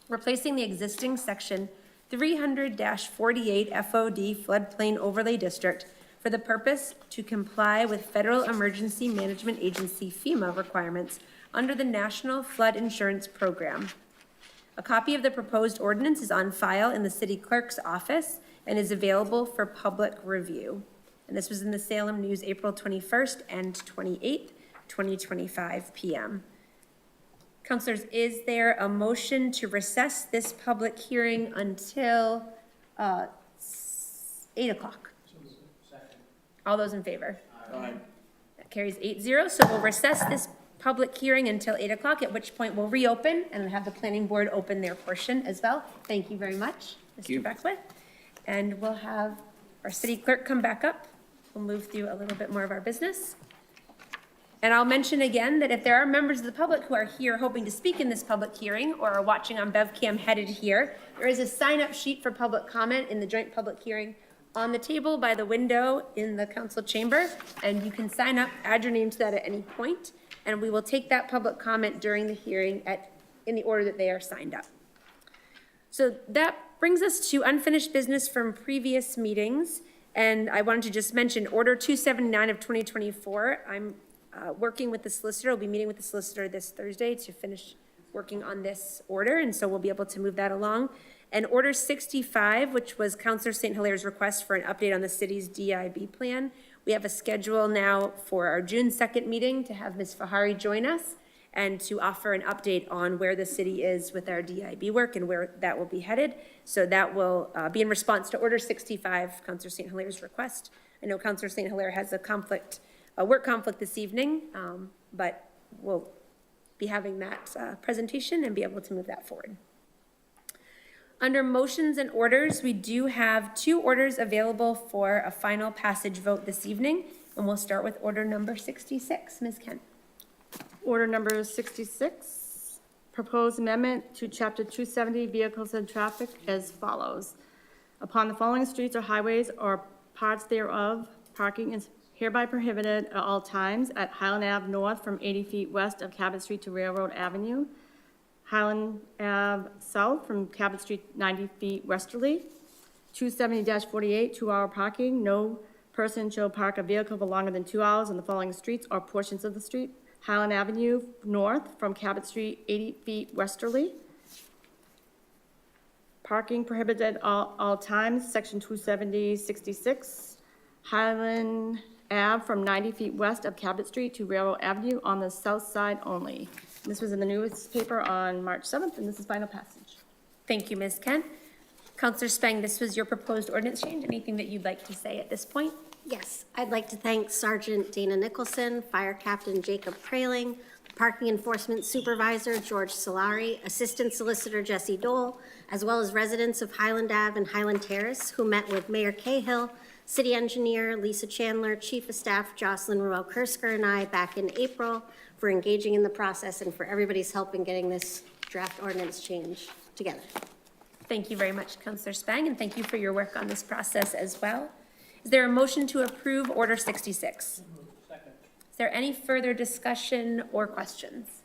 replacing the existing section 300-48 FOD floodplain overlay district for the purpose to comply with Federal Emergency Management Agency FEMA requirements under the National Flood Insurance Program. A copy of the proposed ordinance is on file in the city clerk's office and is available for public review. And this was in the Salem News, April 21st and 28th, 2025 p.m. Councilors, is there a motion to recess this public hearing until 8 o'clock? All those in favor? Aye. That carries 8-0, so we'll recess this public hearing until 8 o'clock, at which point we'll reopen and have the planning board open their portion as well. Thank you very much, Mr. Beckwith. And we'll have our city clerk come back up. We'll move through a little bit more of our business. And I'll mention again that if there are members of the public who are here hoping to speak in this public hearing or are watching on BevCam headed here, there is a sign-up sheet for public comment in the joint public hearing on the table by the window in the council chamber, and you can sign up, add your name to that at any point, and we will take that public comment during the hearing in the order that they are signed up. So that brings us to unfinished business from previous meetings, and I wanted to just mention Order 279 of 2024. I'm working with the solicitor. I'll be meeting with the solicitor this Thursday to finish working on this order, and so we'll be able to move that along. And Order 65, which was Councilor St. Hilaire's request for an update on the city's DEIB plan. We have a schedule now for our June 2nd meeting to have Ms. Fahari join us and to offer an update on where the city is with our DEIB work and where that will be headed. So that will be in response to Order 65, Councilor St. Hilaire's request. I know Councilor St. Hilaire has a work conflict this evening, but we'll be having that presentation and be able to move that forward. Under motions and orders, we do have 2 orders available for a final passage vote this evening, and we'll start with order number 66. Ms. Kent. Order number 66, proposed amendment to Chapter 270, Vehicles and Traffic as follows. Upon the following streets or highways or parts thereof, parking is hereby prohibited at all times at Highland Ave North from 80 feet west of Cabot Street to Railroad Avenue, Highland Ave South from Cabot Street 90 feet westerly, 270-48, 2-hour parking. No person shall park a vehicle for longer than 2 hours on the following streets or portions of the street. Highland Avenue North from Cabot Street 80 feet westerly. Parking prohibited at all times, Section 270-66. Highland Ave from 90 feet west of Cabot Street to Railroad Avenue on the south side only. This was in the newspaper on March 7th, and this is final passage. Thank you, Ms. Kent. Councilor Spang, this was your proposed ordinance change. Anything that you'd like to say at this point? Yes, I'd like to thank Sergeant Dana Nicholson, Fire Captain Jacob Kraling, Parking Enforcement Supervisor George Solari, Assistant Solicitor Jesse Dole, as well as residents of Highland Ave and Highland Terrace who met with Mayor Cahill, City Engineer Lisa Chandler, Chief of Staff Jocelyn Ruel-Kursker, and I back in April for engaging in the process and for everybody's help in getting this draft ordinance change together. Thank you very much, Councilor Spang, and thank you for your work on this process as well. Is there a motion to approve Order 66? Second. Is there any further discussion or questions?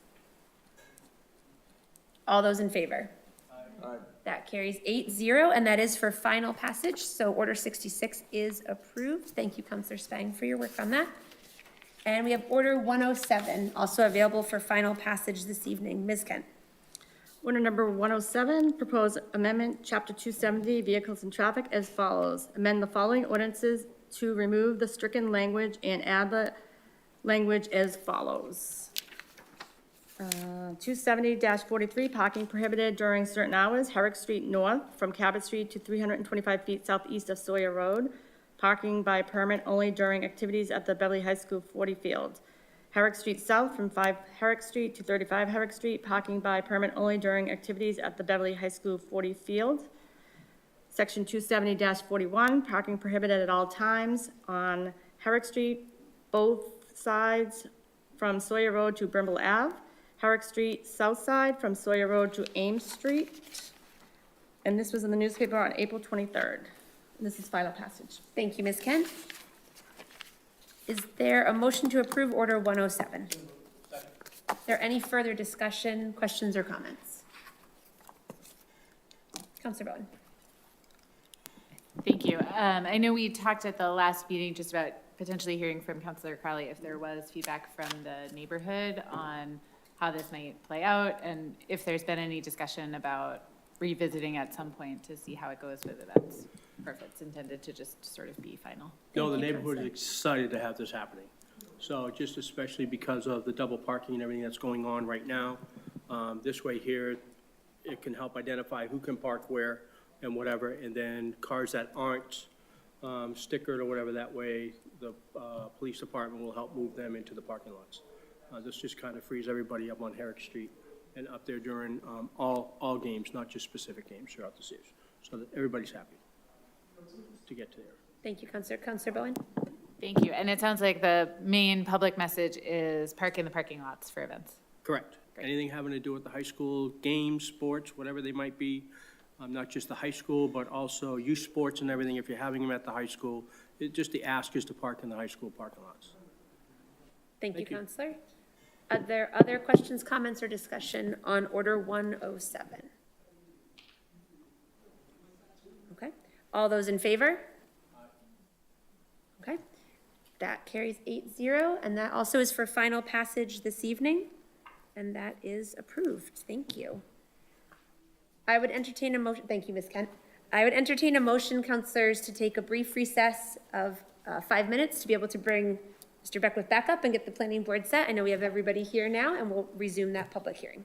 All those in favor? Aye. That carries 8-0, and that is for final passage. So Order 66 is approved. Thank you, Councilor Spang, for your work on that. And we have Order 107, also available for final passage this evening. Ms. Kent. Order number 107, proposed amendment, Chapter 270, Vehicles and Traffic as follows. Amend the following ordinances to remove the stricken language and add the language as follows. 270-43, parking prohibited during certain hours, Herrick Street North from Cabot Street to 325 feet southeast of Sawyer Road. Parking by permit only during activities at the Beverly High School 40 field. Herrick Street South from 5 Herrick Street to 35 Herrick Street, parking by permit only during activities at the Beverly High School 40 field. Section 270-41, parking prohibited at all times on Herrick Street, both sides from Sawyer Road to Brimble Ave. Herrick Street South Side from Sawyer Road to Ames Street. And this was in the newspaper on April 23rd. And this is final passage. Thank you, Ms. Kent. Is there a motion to approve Order 107? Is there any further discussion, questions, or comments? Counselor Bowen. Thank you. I know we talked at the last meeting just about potentially hearing from Councilor Crowley if there was feedback from the neighborhood on how this might play out, and if there's been any discussion about revisiting at some point to see how it goes with events, or if it's intended to just sort of be final. No, the neighborhood is excited to have this happening. So just especially because of the double parking and everything that's going on right now, this way here, it can help identify who can park where and whatever, and then cars that aren't stickered or whatever, that way the police department will help move them into the parking lots. This just kind of frees everybody up on Herrick Street and up there during all games, not just specific games throughout the series, so that everybody's happy to get to there. Thank you, Counselor. Counselor Bowen. Thank you. And it sounds like the main public message is park in the parking lots for events. Correct. Anything having to do with the high school games, sports, whatever they might be, not just the high school, but also youth sports and everything, if you're having them at the high school, just the ask is to park in the high school parking lots. Thank you, Thank you. Counselor. Are there other questions, comments, or discussion on Order 107? Okay. All those in favor? Okay. That carries 8-0, and that also is for final passage this evening, and that is approved. Thank you. I would entertain a motion, thank you, Ms. Kent. I would entertain a motion, councilors, to take a brief recess of 5 minutes to be able to bring Mr. Beckwith back up and get the planning board set. I know we have everybody here now, and we'll resume that public hearing.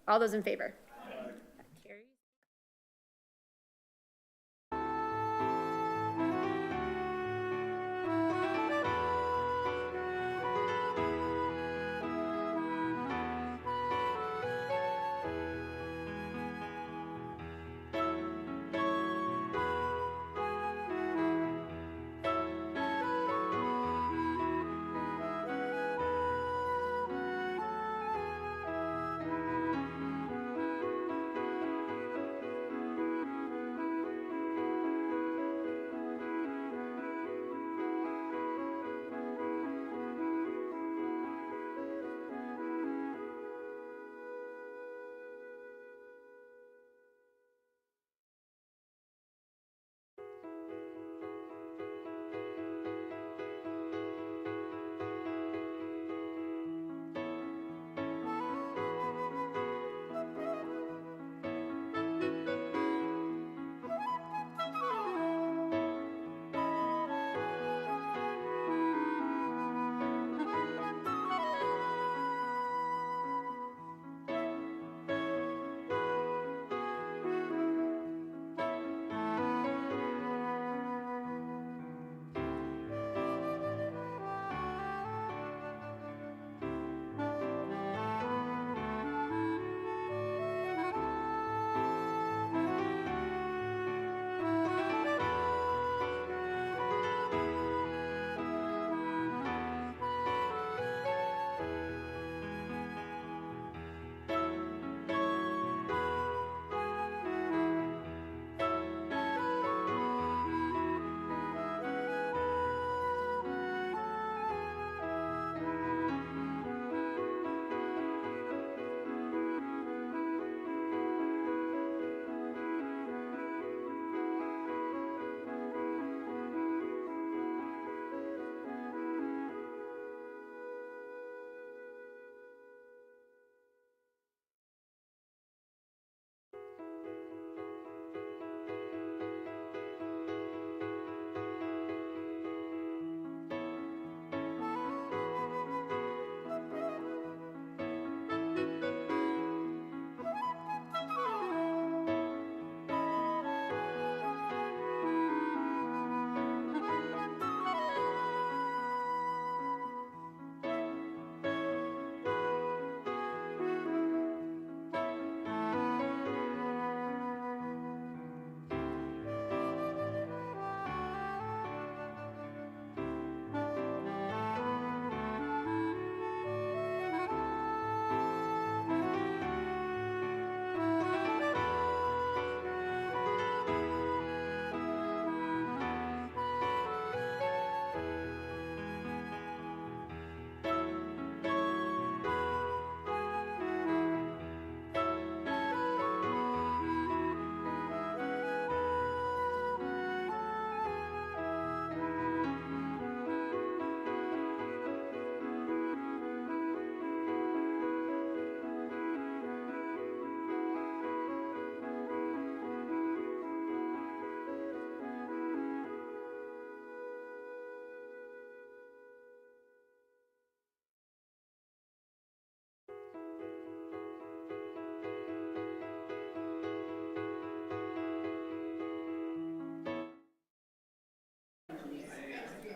All those in favor? That carries.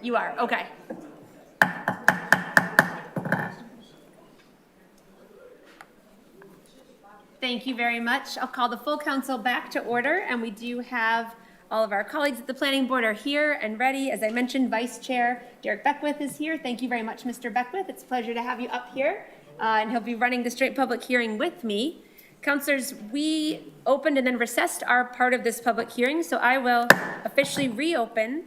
You are, okay. Thank you very much. I'll call the full council back to order, and we do have all of our colleagues at the planning board are here and ready. As I mentioned, Vice Chair Derek Beckwith is here. Thank you very much, Mr. Beckwith. It's a pleasure to have you up here, and he'll be running the joint public hearing with me. Councilors, we opened and then recessed our part of this public hearing, so I will officially reopen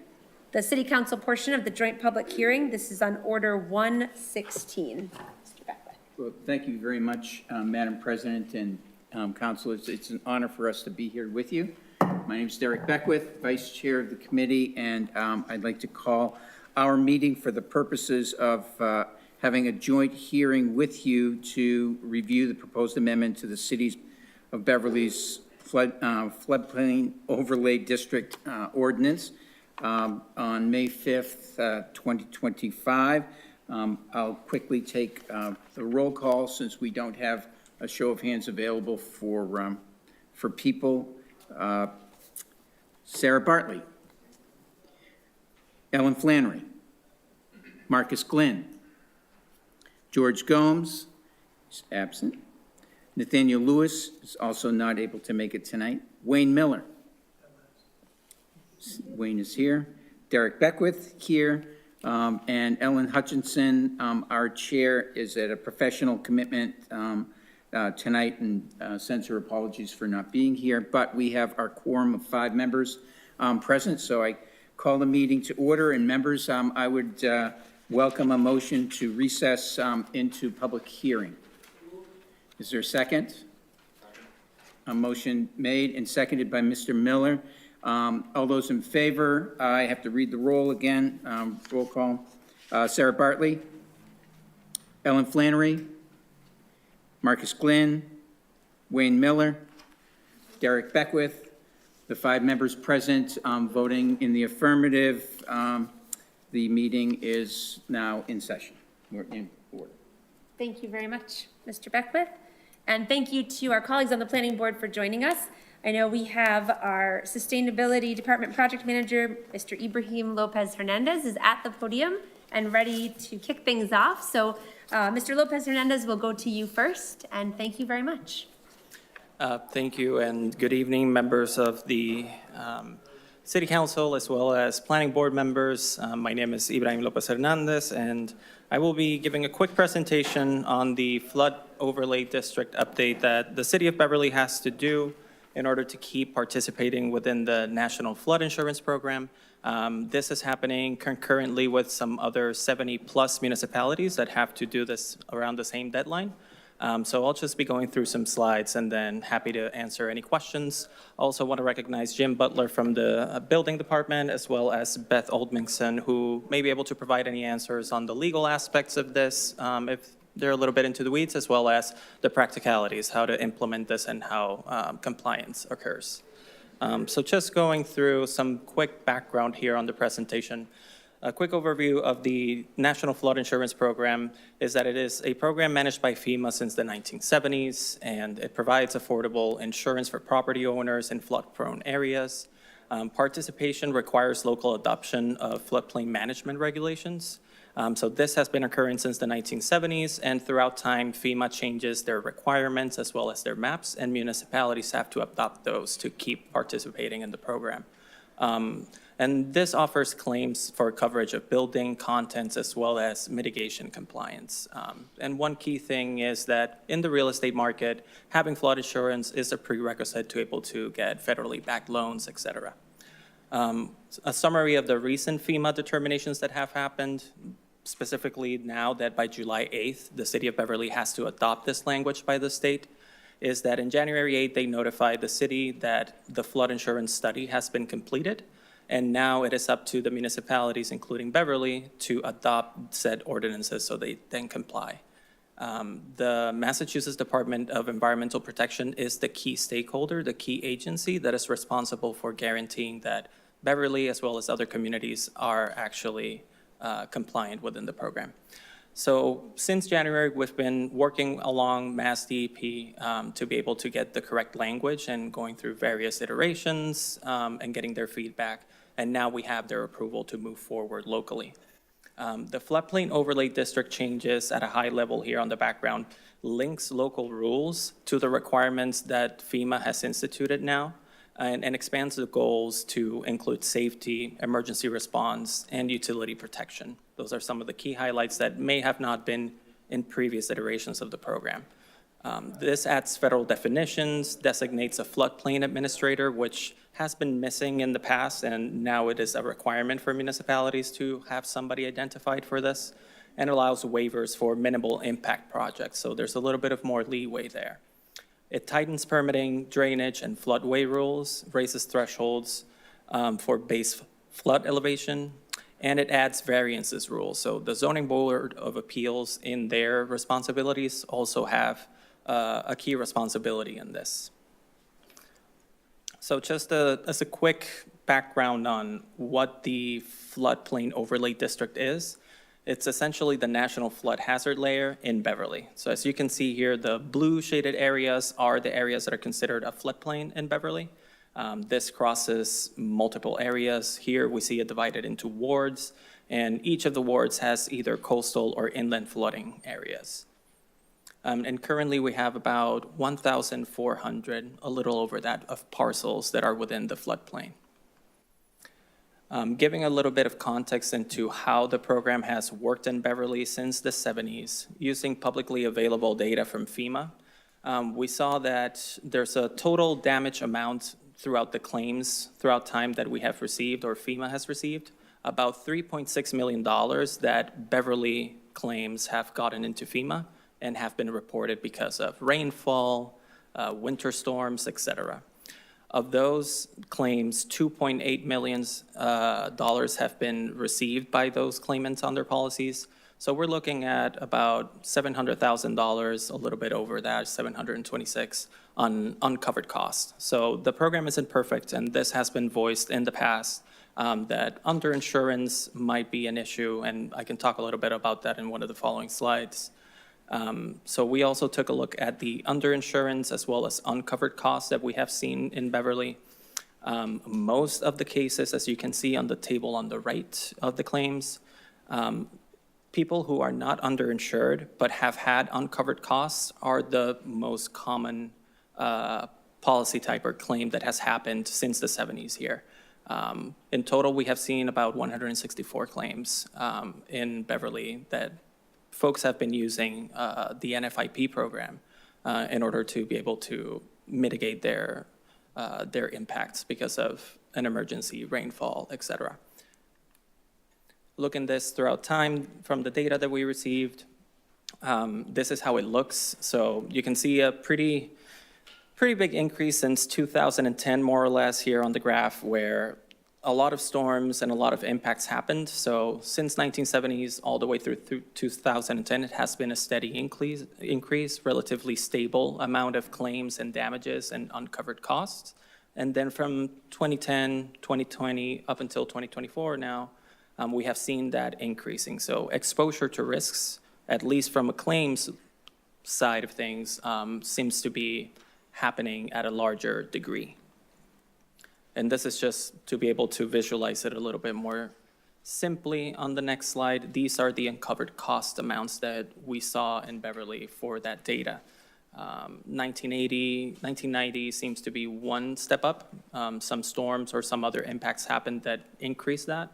the city council portion of the joint public hearing. This is on order 116. Mr. Beckwith. Well, thank you very much, Madam President and Council. It's an honor for us to be here with you. My name is Derek Beckwith, Vice Chair of the committee, and I'd like to call our meeting for the purposes of having a joint hearing with you to review the proposed amendment to the City of Beverly's Floodplain Overlay District Ordinance on May 5th, 2025. I'll quickly take the roll call since we don't have a show of hands available for people. Sarah Bartley, Ellen Flannery, Marcus Glynn, George Gomes is absent. Nathaniel Lewis is also not able to make it tonight. Wayne Miller. Wayne is here. Derek Beckwith here. And Ellen Hutchinson, our chair, is at a professional commitment tonight and sends her apologies for not being here. But we have our quorum of 5 members present, so I call the meeting to order. And members, I would welcome a motion to recess into public hearing. Is there a second? A motion made and seconded by Mr. Miller. All those in favor, I have to read the roll again. Roll call. Sarah Bartley, Ellen Flannery, Marcus Glynn, Wayne Miller, Derek Beckwith. The 5 members present voting in the affirmative. The meeting is now in session. We're in order. Thank you very much, Mr. Beckwith. And thank you to our colleagues on the planning board for joining us. I know we have our Sustainability Department Project Manager, Mr. Ibrahim Lopez Hernandez, is at the podium and ready to kick things off. So Mr. Lopez Hernandez, will go to you first, and thank you very much. Thank you, and good evening, members of the City Council as well as Planning Board members. My name is Ibrahim Lopez Hernandez, and I will be giving a quick presentation on the Flood Overlay District update that the City of Beverly has to do in order to keep participating within the National Flood Insurance Program. This is happening concurrently with some other 70-plus municipalities that have to do this around the same deadline. So I'll just be going through some slides and then happy to answer any questions. I also want to recognize Jim Butler from the building department, as well as Beth Oldmingson, who may be able to provide any answers on the legal aspects of this, if they're a little bit into the weeds, as well as the practicalities, how to implement this and how compliance occurs. So just going through some quick background here on the presentation. A quick overview of the National Flood Insurance Program is that it is a program managed by FEMA since the 1970s, and it provides affordable insurance for property owners in flood-prone areas. Participation requires local adoption of floodplain management regulations. So this has been occurring since the 1970s, and throughout time, FEMA changes their requirements as well as their maps, and municipalities have to adopt those to keep participating in the program. And this offers claims for coverage of building contents as well as mitigation compliance. And one key thing is that in the real estate market, having flood insurance is a prerequisite to be able to get federally backed loans, et cetera. A summary of the recent FEMA determinations that have happened, specifically now that by July 8th, the City of Beverly has to adopt this language by the state, is that in January 8th, they notified the city that the flood insurance study has been completed. And now it is up to the municipalities, including Beverly, to adopt said ordinances so they then comply. The Massachusetts Department of Environmental Protection is the key stakeholder, the key agency that is responsible for guaranteeing that Beverly, as well as other communities, are actually compliant within the program. So since January, we've been working along Mass DEP to be able to get the correct language and going through various iterations and getting their feedback. and now we have their approval to move forward locally. The floodplain overlay district changes at a high level here on the background links local rules to the requirements that FEMA has instituted now, and expands the goals to include safety, emergency response, and utility protection. Those are some of the key highlights that may have not been in previous iterations of the program. This adds federal definitions, designates a floodplain administrator, which has been missing in the past, and now it is a requirement for municipalities to have somebody identified for this, and allows waivers for minimal impact projects. So there's a little bit of more leeway there. It tightens permitting, drainage, and floodway rules, raises thresholds for base flood elevation, and it adds variances rules. So the Zoning Board of Appeals, in their responsibilities, also have a key responsibility in this. So just as a quick background on what the floodplain overlay district is, it's essentially the national flood hazard layer in Beverly. So as you can see here, the blue shaded areas are the areas that are considered a floodplain in Beverly. This crosses multiple areas. Here we see it divided into wards, and each of the wards has either coastal or inland flooding areas. And currently we have about 1,400, a little over that, of parcels that are within the floodplain. Giving a little bit of context into how the program has worked in Beverly since the 70s, using publicly available data from FEMA, we saw that there's a total damage amount throughout the claims throughout time that we have received, or FEMA has received, about $3.6 million that Beverly claims have gotten into FEMA and have been reported because of rainfall, winter storms, et cetera. Of those claims, $2.8 million have been received by those claimants on their policies. So we're looking at about $700,000, a little bit over that, $726 on uncovered costs. So the program isn't perfect, and this has been voiced in the past that underinsurance might be an issue, and I can talk a little bit about that in one of the following slides. So we also took a look at the underinsurance as well as uncovered costs that we have seen in Beverly. Most of the cases, as you can see on the table on the right of the claims, people who are not underinsured but have had uncovered costs are the most common policy type or claim that has happened since the 70s here. In total, we have seen about 164 claims in Beverly that folks have been using the NFIP program in order to be able to mitigate their impacts because of an emergency, rainfall, et cetera. Looking this throughout time from the data that we received, this is how it looks. So you can see a pretty big increase since 2010, more or less, here on the graph, where a lot of storms and a lot of impacts happened. So since 1970s all the way through 2010, it has been a steady increase, relatively stable amount of claims and damages and uncovered costs. And then from 2010, 2020, up until 2024 now, we have seen that increasing. So exposure to risks, at least from a claims side of things, seems to be happening at a larger degree. And this is just to be able to visualize it a little bit more simply on the next slide. These are the uncovered cost amounts that we saw in Beverly for that data. 1990 seems to be one step up. Some storms or some other impacts happened that increased that.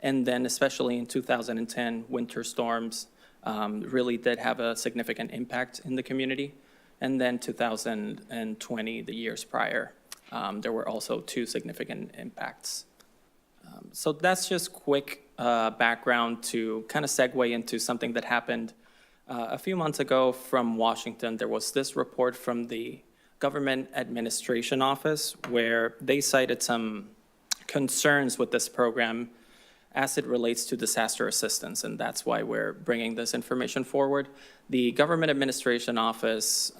And then especially in 2010, winter storms really did have a significant impact in the community. And then 2020, the years prior, there were also two significant impacts. So that's just quick background to kind of segue into something that happened a few months ago from Washington. There was this report from the Government Administration Office where they cited some concerns with this program as it relates to disaster assistance, and that's why we're bringing this information forward. The Government Administration Office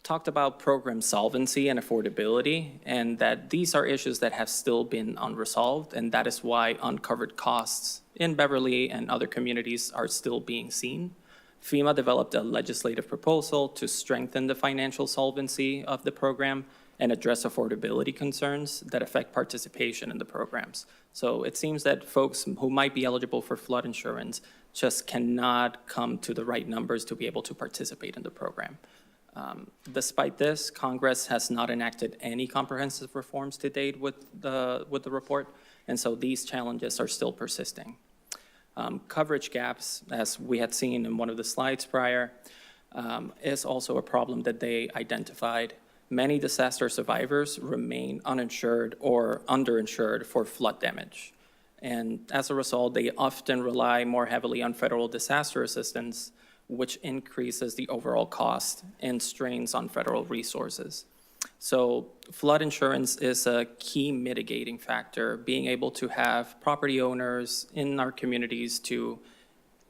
talked about program solvency and affordability, and that these are issues that have still been unresolved, and that is why uncovered costs in Beverly and other communities are still being seen. FEMA developed a legislative proposal to strengthen the financial solvency of the program and address affordability concerns that affect participation in the programs. So it seems that folks who might be eligible for flood insurance just cannot come to the right numbers to be able to participate in the program. Despite this, Congress has not enacted any comprehensive reforms to date with the report, and so these challenges are still persisting. Coverage gaps, as we had seen in one of the slides prior, is also a problem that they identified. Many disaster survivors remain uninsured or underinsured for flood damage. And as a result, they often rely more heavily on federal disaster assistance, which increases the overall cost and strains on federal resources. So flood insurance is a key mitigating factor. Being able to have property owners in our communities to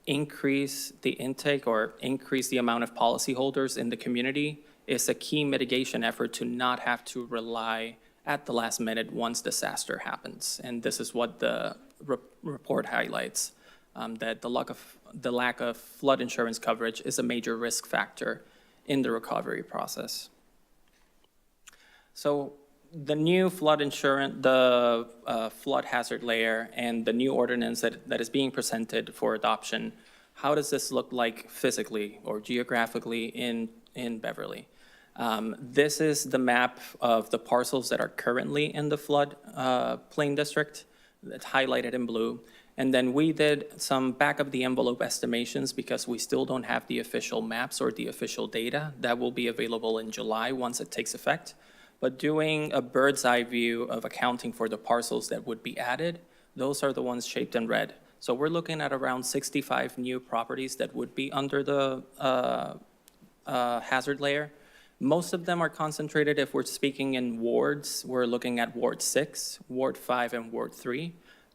increase the intake or increase the amount of policyholders in the community is a key mitigation effort to not have to rely at the last minute once disaster happens. And this is what the report highlights, that the lack of flood insurance coverage is a major risk factor in the recovery process. So the new flood insurance, the flood hazard layer, and the new ordinance that is being presented for adoption, how does this look like physically or geographically in Beverly? This is the map of the parcels that are currently in the flood plain district that's highlighted in blue. And then we did some back of the envelope estimations because we still don't have the official maps or the official data. That will be available in July once it takes effect. But doing a bird's eye view of accounting for the parcels that would be added, those are the ones shaped in red. So we're looking at around 65 new properties that would be under the hazard layer. Most of them are concentrated, if we're speaking in wards, we're looking at Ward 6, Ward 5, and Ward 3.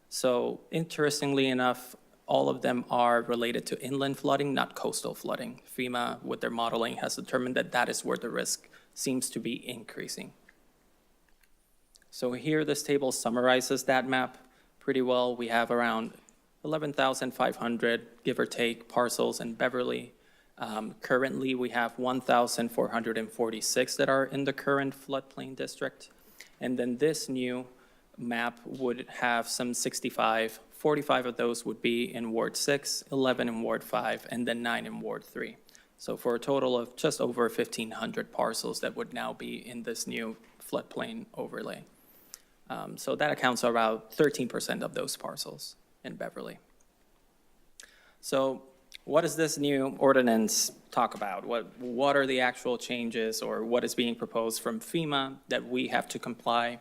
So interestingly enough, all of them are related to inland flooding, not coastal flooding. FEMA, with their modeling, has determined that that is where the risk seems to be increasing. So here, this table summarizes that map pretty well. We have around 11,500, give or take, parcels in Beverly. Currently, we have 1,446 that are in the current floodplain district. And then this new map would have some 65. 45 of those would be in Ward 6, 11 in Ward 5, and then 9 in Ward 3. So for a total of just over 1,500 parcels that would now be in this new floodplain overlay. So that accounts for about 13% of those parcels in Beverly. So what does this new ordinance talk about? What are the actual changes or what is being proposed from FEMA that we have to comply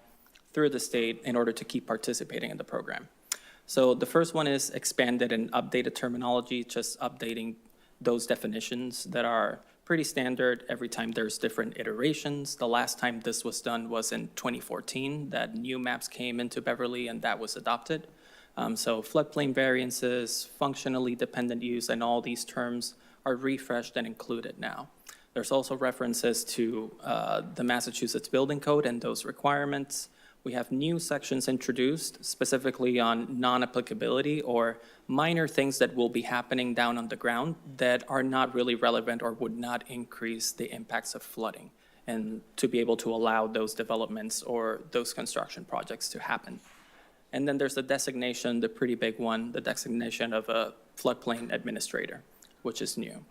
through the state in order to keep participating in the program? So the first one is expanded and updated terminology, just updating those definitions that are pretty standard every time there's different iterations. The last time this was done was in 2014, that new maps came into Beverly and that was adopted. So floodplain variances, functionally dependent use, and all these terms are refreshed and included now. There's also references to the Massachusetts Building Code and those requirements. We have new sections introduced specifically on non-applicability or minor things that will be happening down on the ground that are not really relevant or would not increase the impacts of flooding, and to be able to allow those developments or those construction projects to happen. And then there's the designation, the pretty big one, the designation of a floodplain administrator, which is new.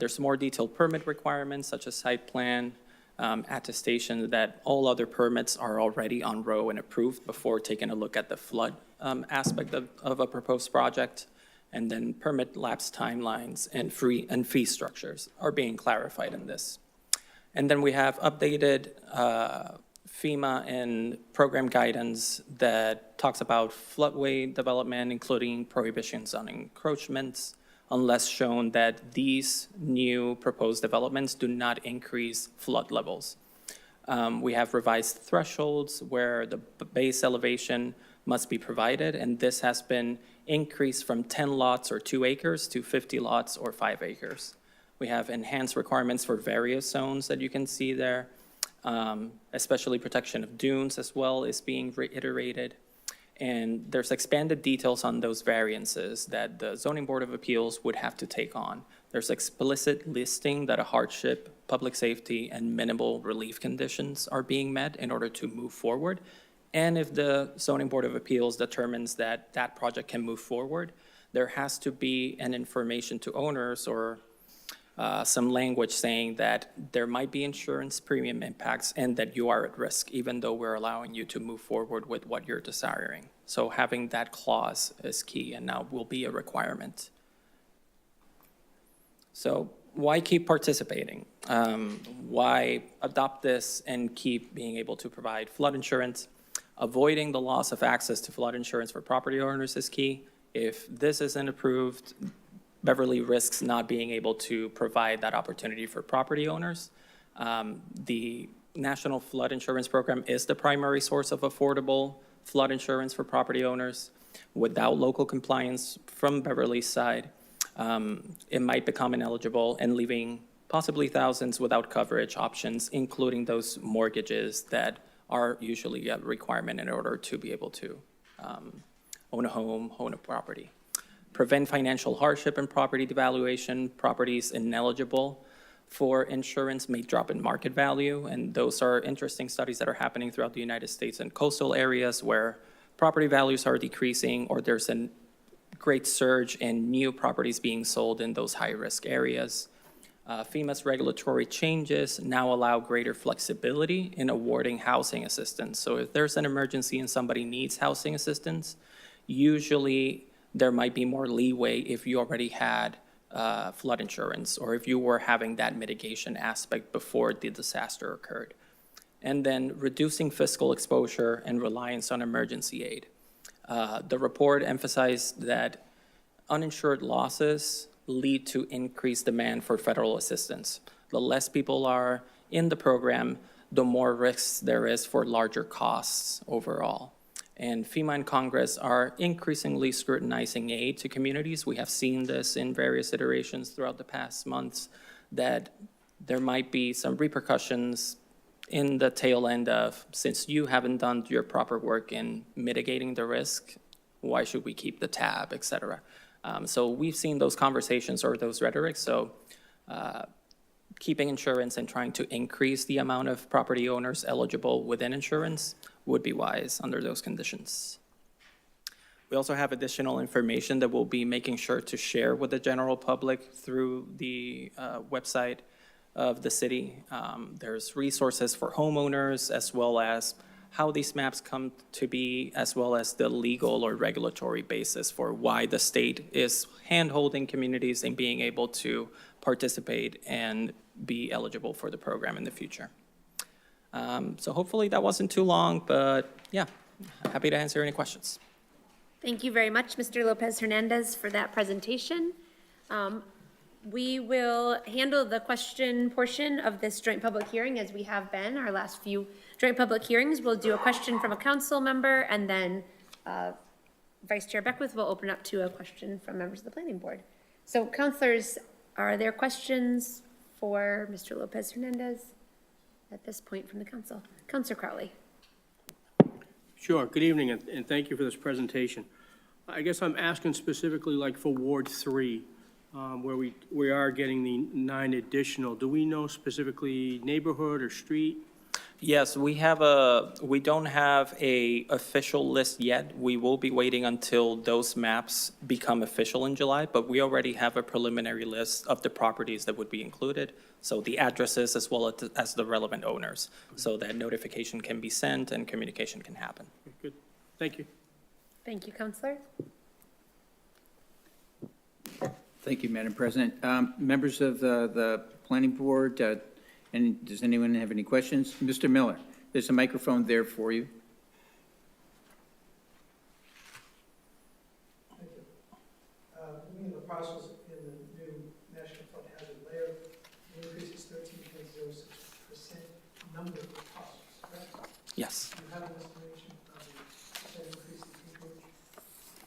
There's more detailed permit requirements such as site plan, attestation that all other permits are already on row and approved before taking a look at the flood aspect of a proposed project. And then permit lapse timelines and fee structures are being clarified in this. And then we have updated FEMA and program guidance that talks about floodway development, including prohibitions on encroachments, unless shown that these new proposed developments do not increase flood levels. We have revised thresholds where the base elevation must be provided, and this has been increased from 10 lots or 2 acres to 50 lots or 5 acres. We have enhanced requirements for various zones that you can see there, especially protection of dunes as well is being reiterated. And there's expanded details on those variances that the Zoning Board of Appeals would have to take on. There's explicit listing that a hardship, public safety, and minimal relief conditions are being met in order to move forward. And if the Zoning Board of Appeals determines that that project can move forward, there has to be an information to owners or some language saying that there might be insurance premium impacts and that you are at risk, even though we're allowing you to move forward with what you're desiring. So having that clause is key and now will be a requirement. So why keep participating? Why adopt this and keep being able to provide flood insurance? Avoiding the loss of access to flood insurance for property owners is key. If this isn't approved, Beverly risks not being able to provide that opportunity for property owners. The National Flood Insurance Program is the primary source of affordable flood insurance for property owners. Without local compliance from Beverly's side, it might become ineligible and leaving possibly thousands without coverage options, including those mortgages that are usually a requirement in order to be able to own a home, own a property. Prevent financial hardship and property devaluation. Properties ineligible for insurance may drop in market value, and those are interesting studies that are happening throughout the United States and coastal areas where property values are decreasing or there's a great surge in new properties being sold in those high-risk areas. FEMA's regulatory changes now allow greater flexibility in awarding housing assistance. So if there's an emergency and somebody needs housing assistance, usually there might be more leeway if you already had flood insurance or if you were having that mitigation aspect before the disaster occurred. And then reducing fiscal exposure and reliance on emergency aid. The report emphasized that uninsured losses lead to increased demand for federal assistance. The less people are in the program, the more risks there is for larger costs overall. And FEMA and Congress are increasingly scrutinizing aid to communities. We have seen this in various iterations throughout the past months, that there might be some repercussions in the tail end of, since you haven't done your proper work in mitigating the risk, why should we keep the tab, et cetera. So we've seen those conversations or those rhetorics. So keeping insurance and trying to increase the amount of property owners eligible within insurance would be wise under those conditions. We also have additional information that we'll be making sure to share with the general public through the website of the city. There's resources for homeowners as well as how these maps come to be, as well as the legal or regulatory basis for why the state is hand-holding communities in being able to participate and be eligible for the program in the future. So hopefully that wasn't too long, but yeah, happy to answer any questions. Thank you very much, Mr. Lopez Hernandez, for that presentation. We will handle the question portion of this joint public hearing as we have been our last few joint public hearings. We'll do a question from a council member, and then Vice Chair Beckwith will open up to a question from members of the planning board. So councilors, are there questions for Mr. Lopez Hernandez at this point from the council? Councilor Crowley. Sure. Good evening, and thank you for this presentation. I guess I'm asking specifically like for Ward 3, where we are getting the 9 additional. Do we know specifically neighborhood or street? Yes, we don't have a official list yet. We will be waiting until those maps become official in July, but we already have a preliminary list of the properties that would be included. So the addresses as well as the relevant owners, so that notification can be sent and communication can happen. Good. Thank you. Thank you, Councilor. Thank you, Madam President. Members of the planning board, and does anyone have any questions? Mr. Miller, there's a microphone there for you. Thank you. Looking at the parcels in the new National Flood Hazard Layer, the increase is 13.06% number of parcels, correct? Yes. Do you have an estimation of the increase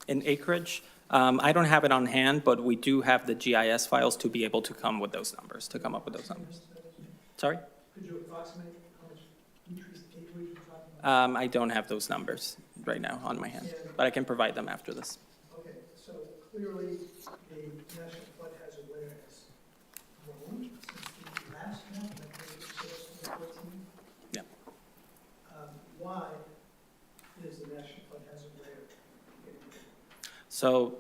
in acreage? In acreage, I don't have it on hand, but we do have the GIS files to be able to come with those numbers, to come up with those numbers. Sorry? Could you approximate how much increased acreage you're talking about? I don't have those numbers. right now on my hand, but I can provide them after this. Okay, so clearly, the National Flood Hazard Layer has grown since the last map, that 2014. Yeah. Why is the National Flood Hazard Layer getting bigger? So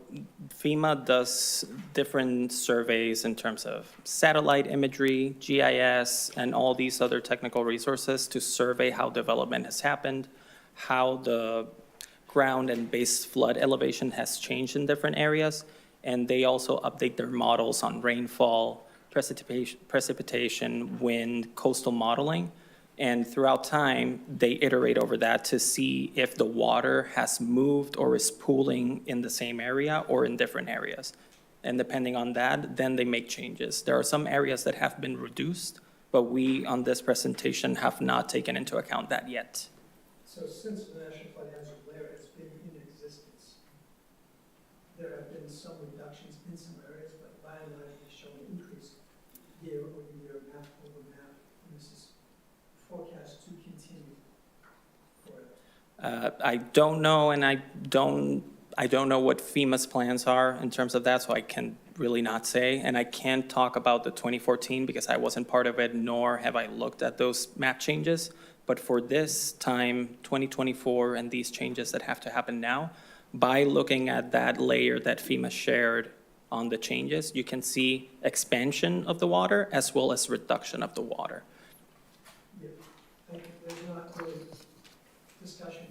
FEMA does different surveys in terms of satellite imagery, GIS, and all these other technical resources to survey how development has happened, how the ground and base flood elevation has changed in different areas. And they also update their models on rainfall, precipitation, wind, coastal modeling. And throughout time, they iterate over that to see if the water has moved or is pooling in the same area or in different areas. And depending on that, then they make changes. There are some areas that have been reduced, but we, on this presentation, have not taken into account that yet. So since the National Flood Hazard Layer has been in existence, there have been some reductions in some areas, but by and large, it's shown an increase year over year, map over map, and this is forecast to continue forever. I don't know, and I don't know what FEMA's plans are in terms of that, so I can really not say. And I can't talk about the 2014 because I wasn't part of it, nor have I looked at those map changes. But for this time, 2024, and these changes that have to happen now, by looking at that layer that FEMA shared on the changes, you can see expansion of the water as well as reduction of the water. Yeah, thank you. There's not really discussion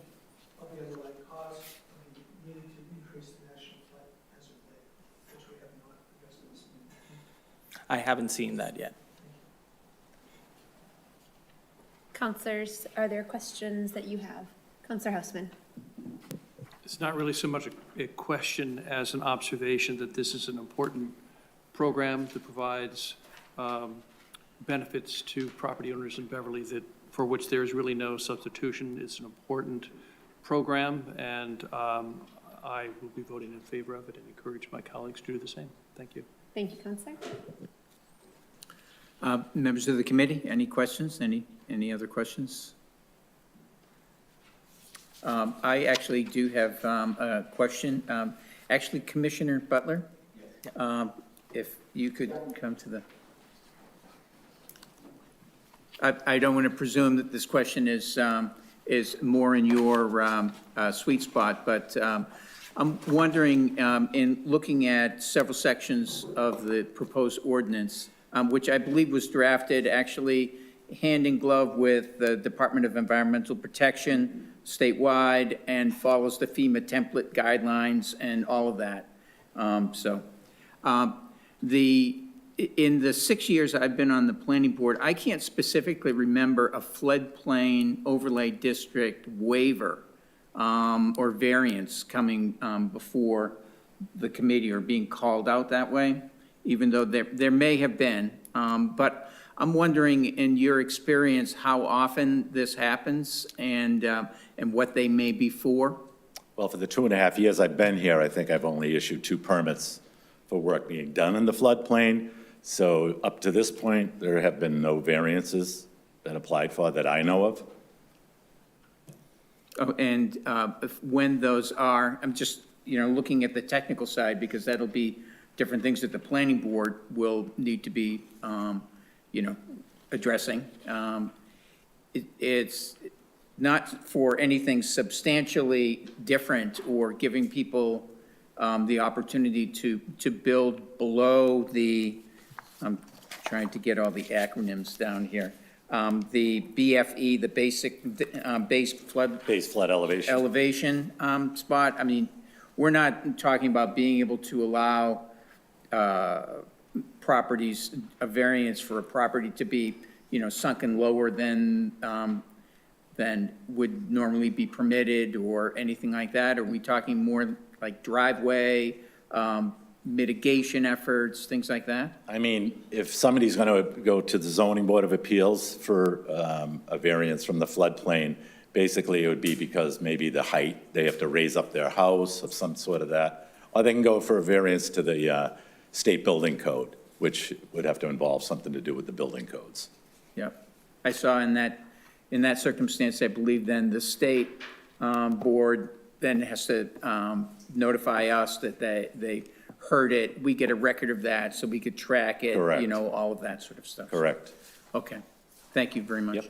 of the underlying cause of the need to increase the National Flood Hazard Layer, which we have not addressed in this meeting. I haven't seen that yet. Counselors, are there questions that you have? Counselor Houseman. It's not really so much a question as an observation that this is an important program that provides benefits to property owners in Beverly that for which there is really no substitution. It's an important program, and I will be voting in favor of it and encourage my colleagues to do the same. Thank you. Thank you, Counselor. Members of the committee, any questions? Any other questions? I actually do have a question. Actually, Commissioner Butler, if you could come to the... I don't want to presume that this question is more in your sweet spot, but I'm wondering, in looking at several sections of the proposed ordinance, which I believe was drafted actually hand in glove with the Department of Environmental Protection statewide and follows the FEMA template guidelines and all of that. In the 6 years I've been on the planning board, I can't specifically remember a floodplain overlay district waiver or variance coming before the committee or being called out that way, even though there may have been. But I'm wondering, in your experience, how often this happens and what they may be for? Well, for the 2.5 years I've been here, I think I've only issued 2 permits for work being done in the floodplain. So up to this point, there have been no variances been applied for that I know of. Oh, and when those are, I'm just, looking at the technical side, because that'll be different things that the planning board will need to be, addressing. It's not for anything substantially different or giving people the opportunity to build below the, I'm trying to get all the acronyms down here. The BFE, the base flood elevation spot. I mean, we're not talking about being able to allow properties, a variance for a property to be, sunken lower than would normally be permitted or anything like that? Are we talking more like driveway, mitigation efforts, things like that? I mean, if somebody's going to go to the Zoning Board of Appeals for a variance from the floodplain, basically it would be because maybe the height, they have to raise up their house of some sort of that. Or they can go for a variance to the state building code, which would have to involve something to do with the building codes. Yep. I saw in that circumstance, I believe then the state board then has to notify us that they heard it. We get a record of that so we could track it. Correct. You know, all of that sort of stuff. Correct. Okay, thank you very much. Yep.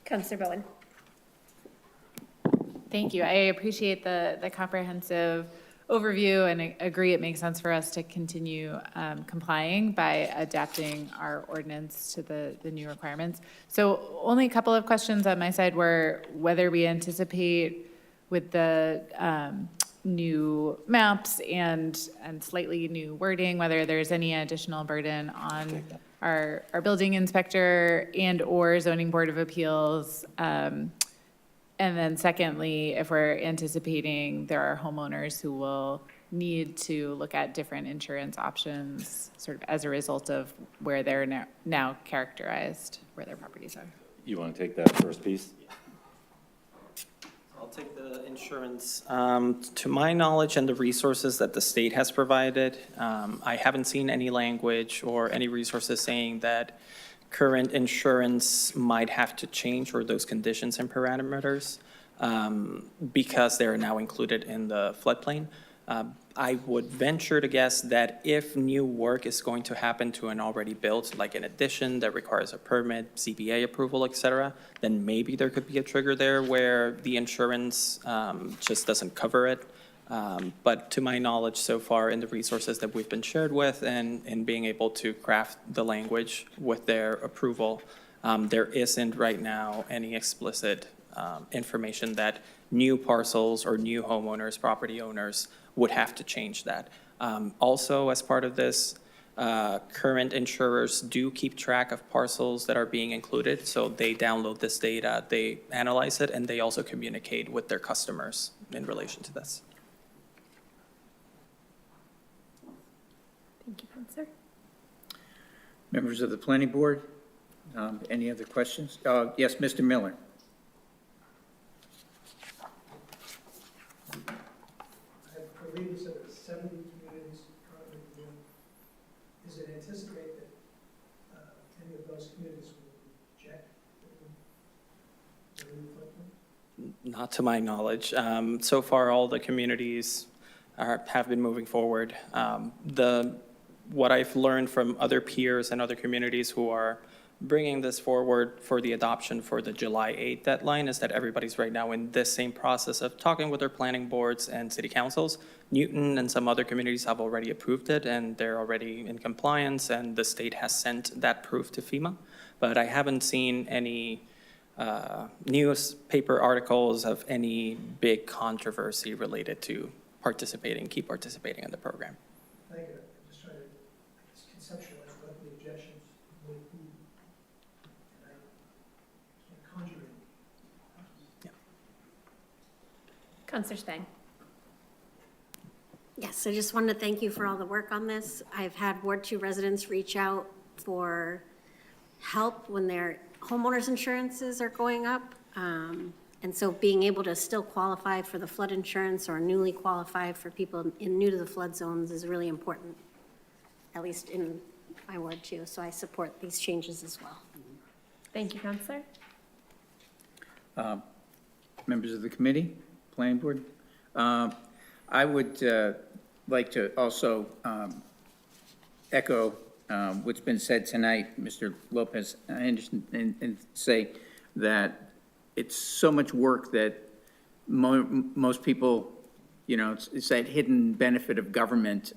Counselor Bowen. Thank you. I appreciate the comprehensive overview and I agree it makes sense for us to continue complying by adapting our ordinance to the new requirements. So only a couple of questions on my side were whether we anticipate with the new maps and slightly new wording, whether there's any additional burden on our building inspector and/or zoning board of appeals. And then secondly, if we're anticipating there are homeowners who will need to look at different insurance options sort of as a result of where they're now characterized, where their properties are. You want to take that first piece? I'll take the insurance. To my knowledge and the resources that the state has provided, I haven't seen any language or any resources saying that current insurance might have to change or those conditions and parameters because they're now included in the floodplain. I would venture to guess that if new work is going to happen to an already built, like an addition that requires a permit, CBA approval, et cetera, then maybe there could be a trigger there where the insurance just doesn't cover it. But to my knowledge so far in the resources that we've been shared with and being able to craft the language with their approval, there isn't right now any explicit information that new parcels or new homeowners, property owners would have to change that. Also, as part of this, current insurers do keep track of parcels that are being included. So they download this data, they analyze it, and they also communicate with their customers in relation to this. Thank you, Counselor. Members of the planning board, any other questions? Yes, Mr. Miller. I believe you said there were 70 communities currently doing. Is it anticipated that any of those communities will reject the new floodplain? Not to my knowledge. So far, all the communities have been moving forward. What I've learned from other peers and other communities who are bringing this forward for the adoption for the July 8th deadline is that everybody's right now in this same process of talking with their planning boards and city councils. Newton and some other communities have already approved it and they're already in compliance and the state has sent that proof to FEMA. But I haven't seen any newspaper articles of any big controversy related to keep participating in the program. Thank you. I'm just trying to conceptualize what the objections would be. And I can't conjure any. Counselor Spang. Yes, I just wanted to thank you for all the work on this. I've had Ward 2 residents reach out for help when their homeowners insurances are going up. And so being able to still qualify for the flood insurance or newly qualify for people new to the flood zones is really important, at least in my ward too. So I support these changes as well. Thank you, Counselor. Members of the committee, planning board. I would like to also echo what's been said tonight, Mr. Lopez, and say that it's so much work that most people, you know, it's that hidden benefit of government.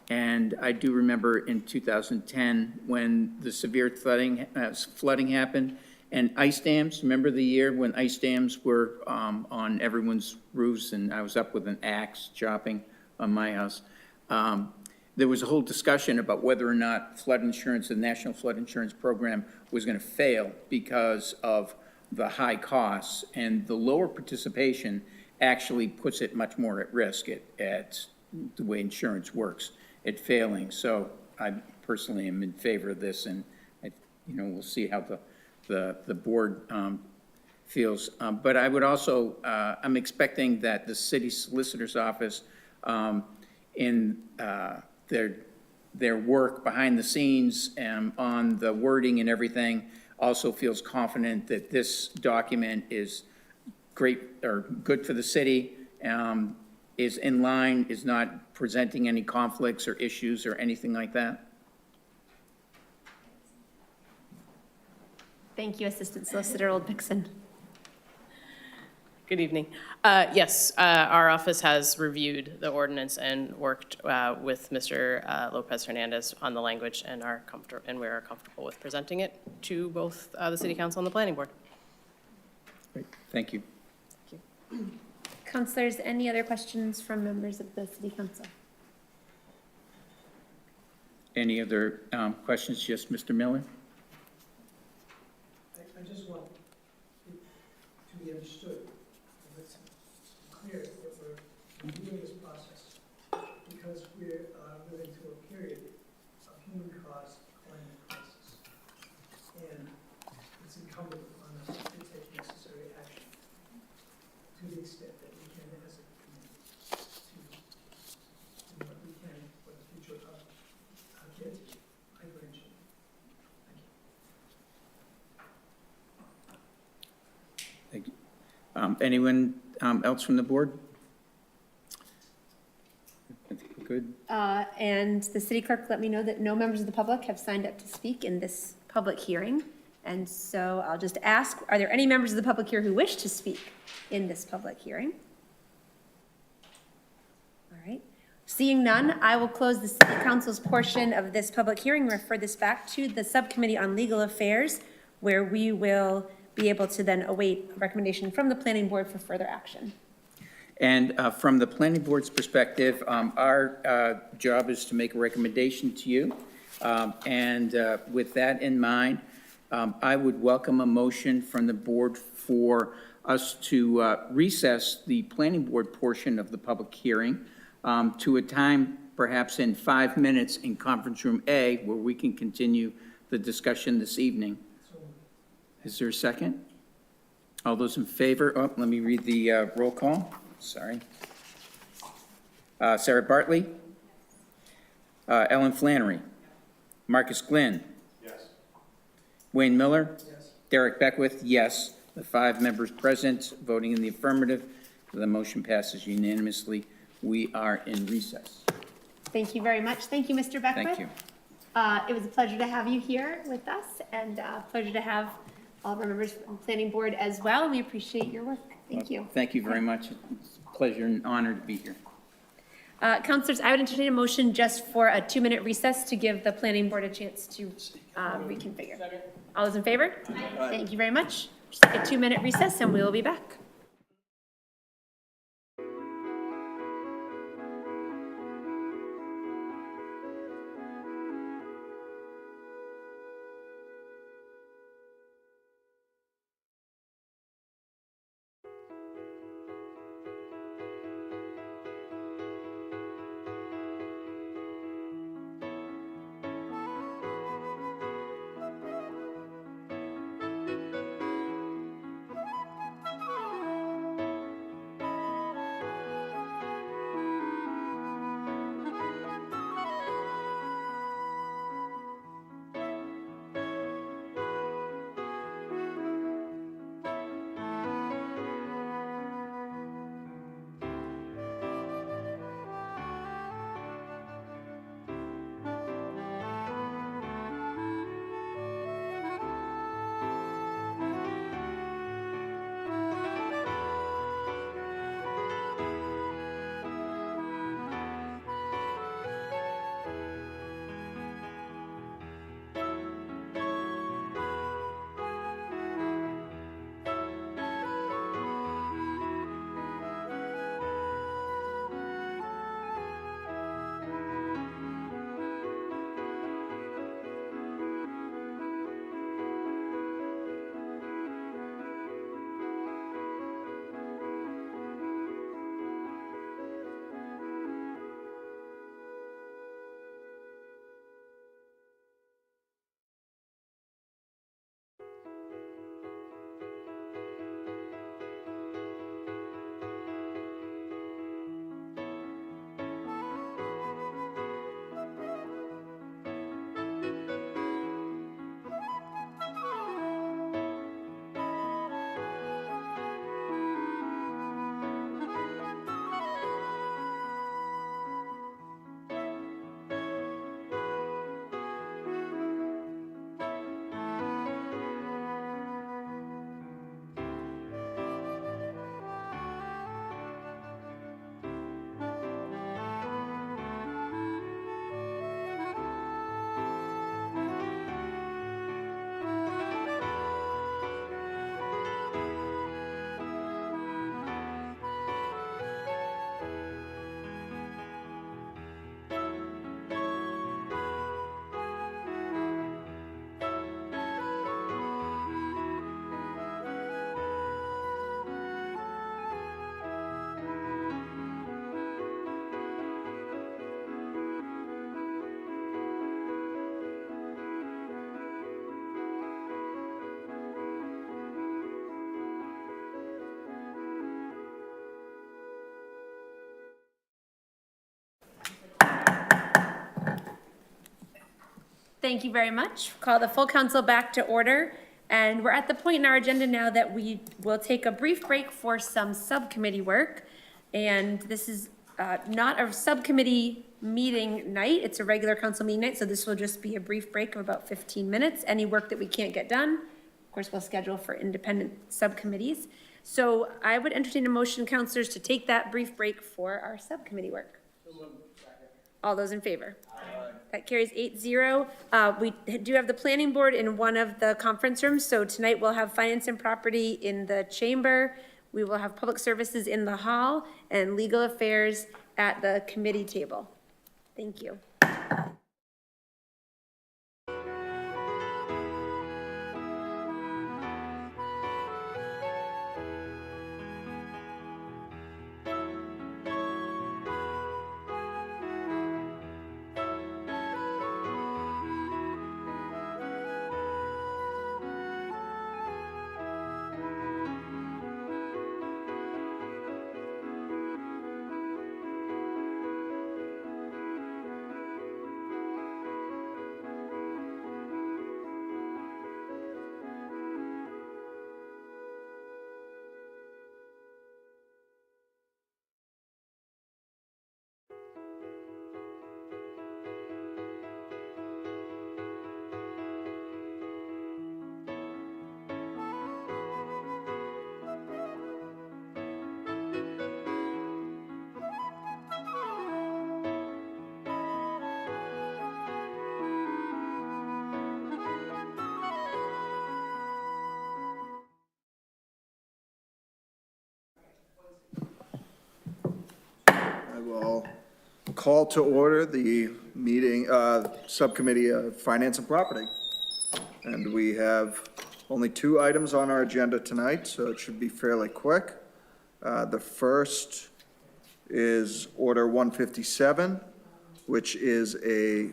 And I do remember in 2010 when the severe flooding happened and ice dams. Remember the year when ice dams were on everyone's roofs and I was up with an axe chopping on my house. There was a whole discussion about whether or not flood insurance, the National Flood Insurance Program, was going to fail because of the high costs, and the lower participation actually puts it much more at risk at the way insurance works at failing. So I personally am in favor of this, and we'll see how the board feels. But I would also, I'm expecting that the city solicitor's office in their work behind the scenes on the wording and everything also feels confident that this document is great or good for the city, is in line, is not presenting any conflicts or issues or anything like that? Thank you, Assistant Solicitor Oldmixon. Good evening. Yes, our office has reviewed the ordinance and worked with Mr. Lopez Hernandez on the language and we are comfortable with presenting it to both the City Council and the Planning Board. Great, thank you. Councilors, any other questions from members of the City Council? Any other questions? Yes, Mr. Miller? I just want to be understood, and it's clear that we're doing this process because we're living through a period of human-caused climate crisis. And it's incumbent on us to take necessary action to the extent that we can as a community to do what we can for the future of our kids, our grandchildren. Thank you. Thank you. Anyone else from the board? I think we're good. And the city clerk let me know that no members of the public have signed up to speak in this public hearing. And so I'll just ask, are there any members of the public here who wish to speak in this public hearing? All right. Seeing none, I will close the City Council's portion of this public hearing and refer this back to the Subcommittee on Legal Affairs, where we will be able to then await a recommendation from the Planning Board for further action. And from the planning board's perspective, our job is to make a recommendation to you. And with that in mind, I would welcome a motion from the board for us to recess the planning board portion of the public hearing to a time perhaps in 5 minutes in conference room A, where we can continue the discussion this evening. Is there a second? All those in favor? Oh, let me read the roll call. Sorry. Sarah Bartley? Ellen Flannery? Marcus Glynn? Yes. Wayne Miller? Yes. Derek Beckwith? Yes. The 5 members present voting in the affirmative. The motion passes unanimously. We are in recess. Thank you very much. Thank you, Mr. Beckwith. Thank you. It was a pleasure to have you here with us and a pleasure to have all of our members from the Planning Board as well. We appreciate your work. Thank you. Thank you very much. It's a pleasure and honor to be here. Councilors, I would entertain a motion just for a 2-minute recess to give the Planning Board a chance to reconfigure. All those in favor? Aye. Thank you very much. Just take a 2-minute recess and we will be back. Thank you very much. Call the full council back to order. And we're at the point in our agenda now that we will take a brief break for some subcommittee work. And this is not a subcommittee meeting night, it's a regular council meeting night, so this will just be a brief break of about 15 minutes. Any work that we can't get done, of course, we'll schedule for independent subcommittees. So I would entertain a motion, councilors, to take that brief break for our subcommittee work. All those in favor? Aye. That carries 8-0. We do have the planning board in one of the conference rooms, so tonight we'll have finance and property in the chamber. We will have public services in the hall and legal affairs at the committee table. Thank you. I will call to order the meeting, Subcommittee of Finance and Property. And we have only 2 items on our agenda tonight, so it should be fairly quick. The first is Order 157, which is a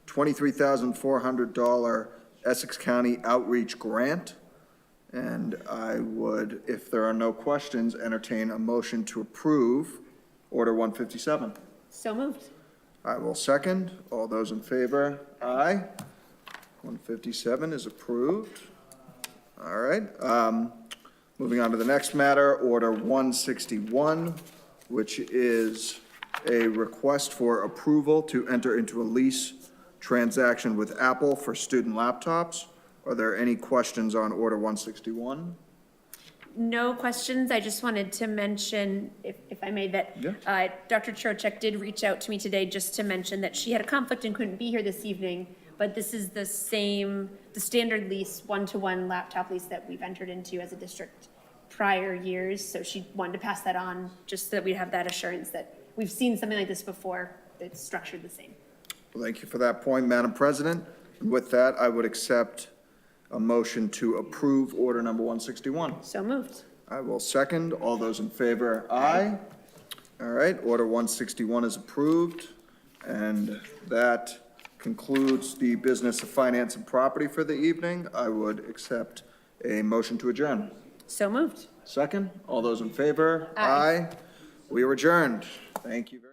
$23,400 Essex County Outreach Grant. And I would, if there are no questions, entertain a motion to approve Order 157. So moved. I will second. All those in favor? Aye. 157 is approved. All right. Moving on to the next matter, Order 161, which is a request for approval to enter into a lease transaction with Apple for student laptops. Are there any questions on Order 161? No questions. I just wanted to mention, if I may, that Dr. Churchek did reach out to me today just to mention that she had a conflict and couldn't be here this evening, but this is the standard lease, one-to-one laptop lease that we've entered into as a district prior years. So she wanted to pass that on just so that we'd have that assurance that we've seen something like this before. It's structured the same. Well, thank you for that point, Madam President. And with that, I would accept a motion to approve Order number 161. So moved. I will second. All those in favor, aye. All right, Order 161 is approved, and that concludes the business of finance and property for the evening. I would accept a motion to adjourn. So moved. Second. All those in favor, Aye. We are adjourned. Thank you very much.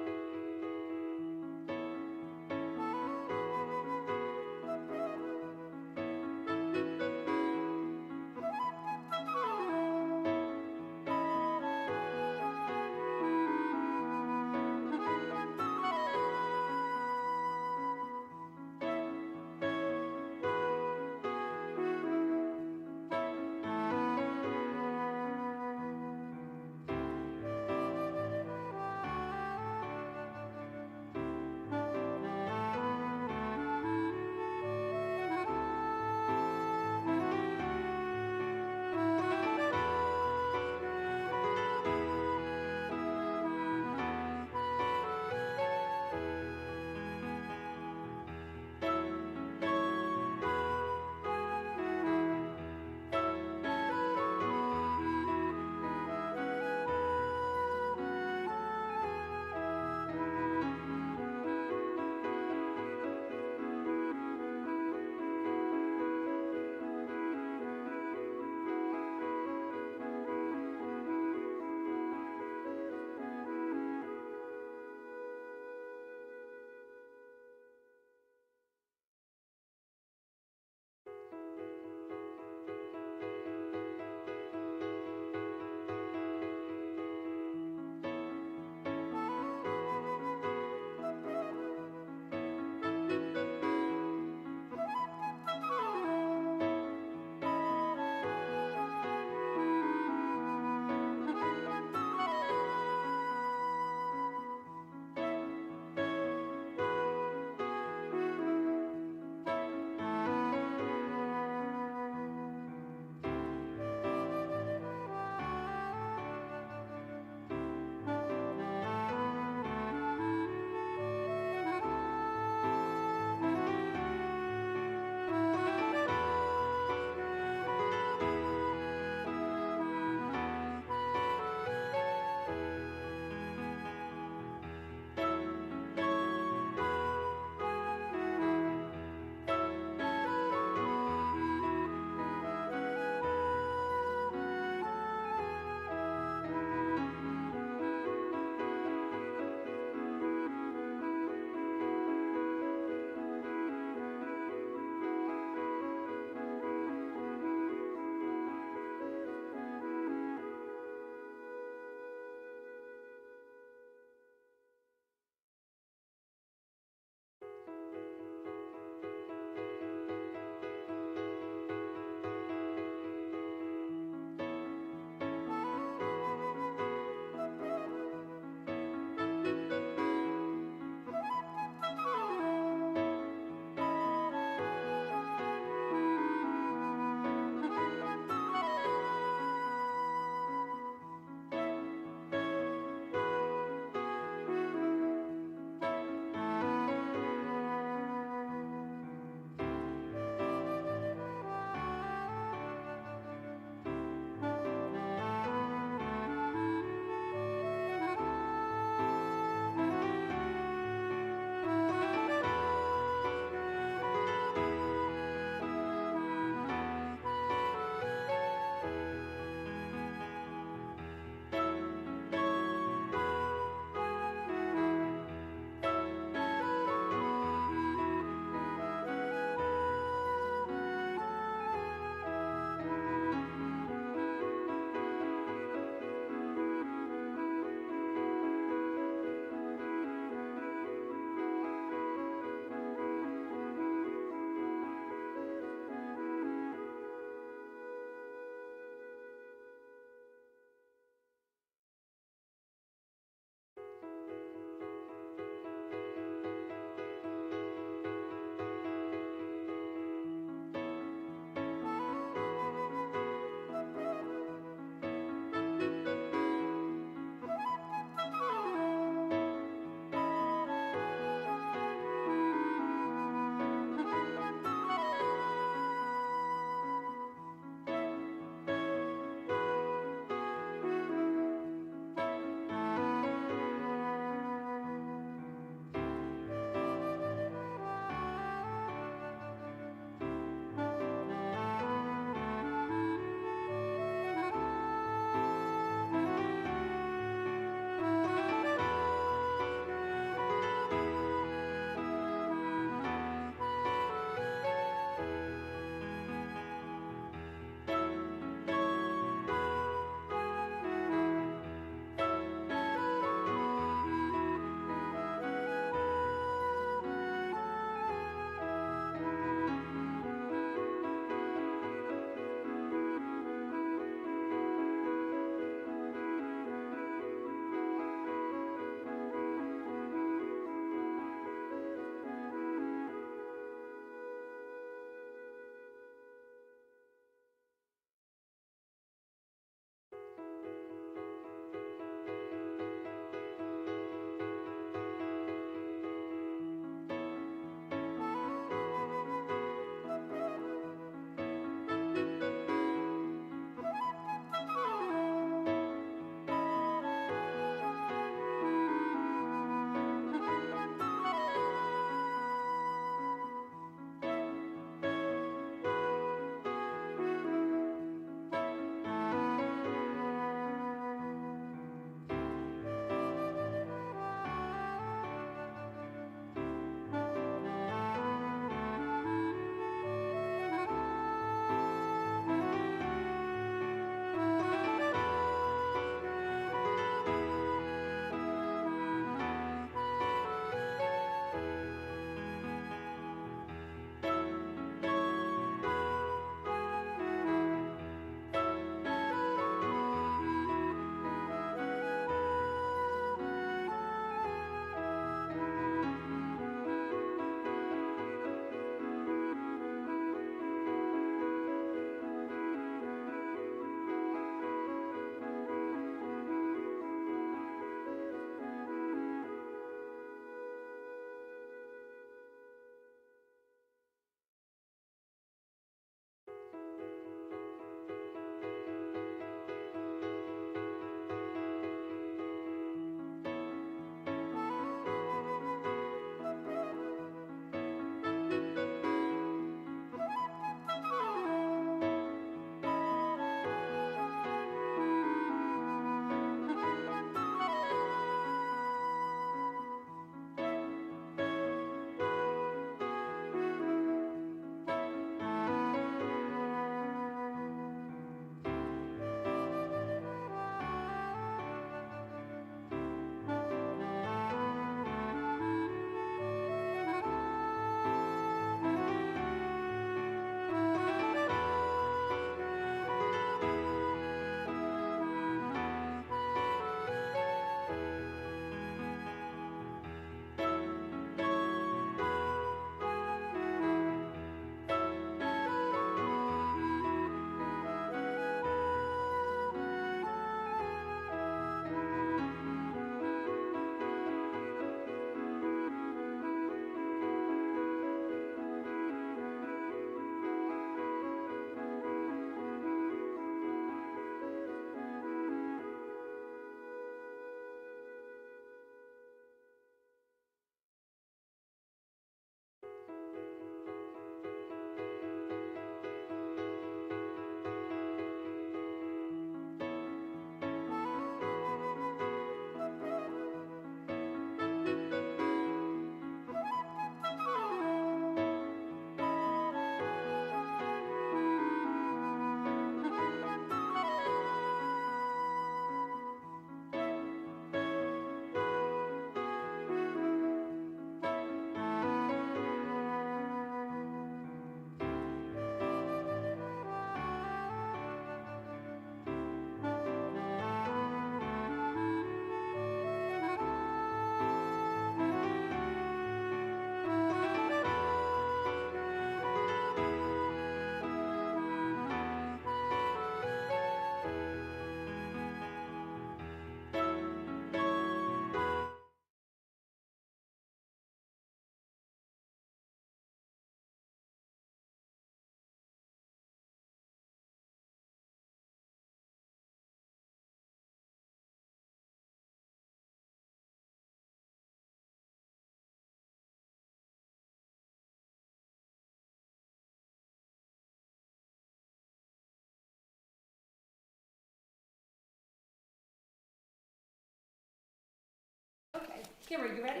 Kim, are you ready?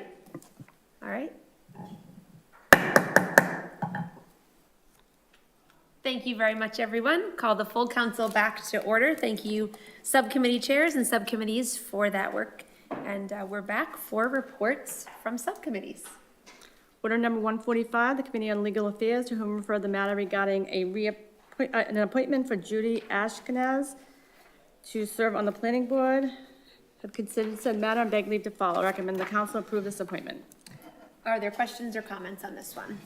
All right. Thank you very much, everyone. Call the full council back to order. Thank you, subcommittee chairs and subcommittees, for that work. And we're back for reports from subcommittees. Order number 145, the Committee on Legal Affairs, to whom refer the matter regarding an appointment for Judy Ashkenaz to serve on the planning board. Have considered said matter and beg leave to follow. Recommend the council approve this appointment. Are there questions or comments on this one?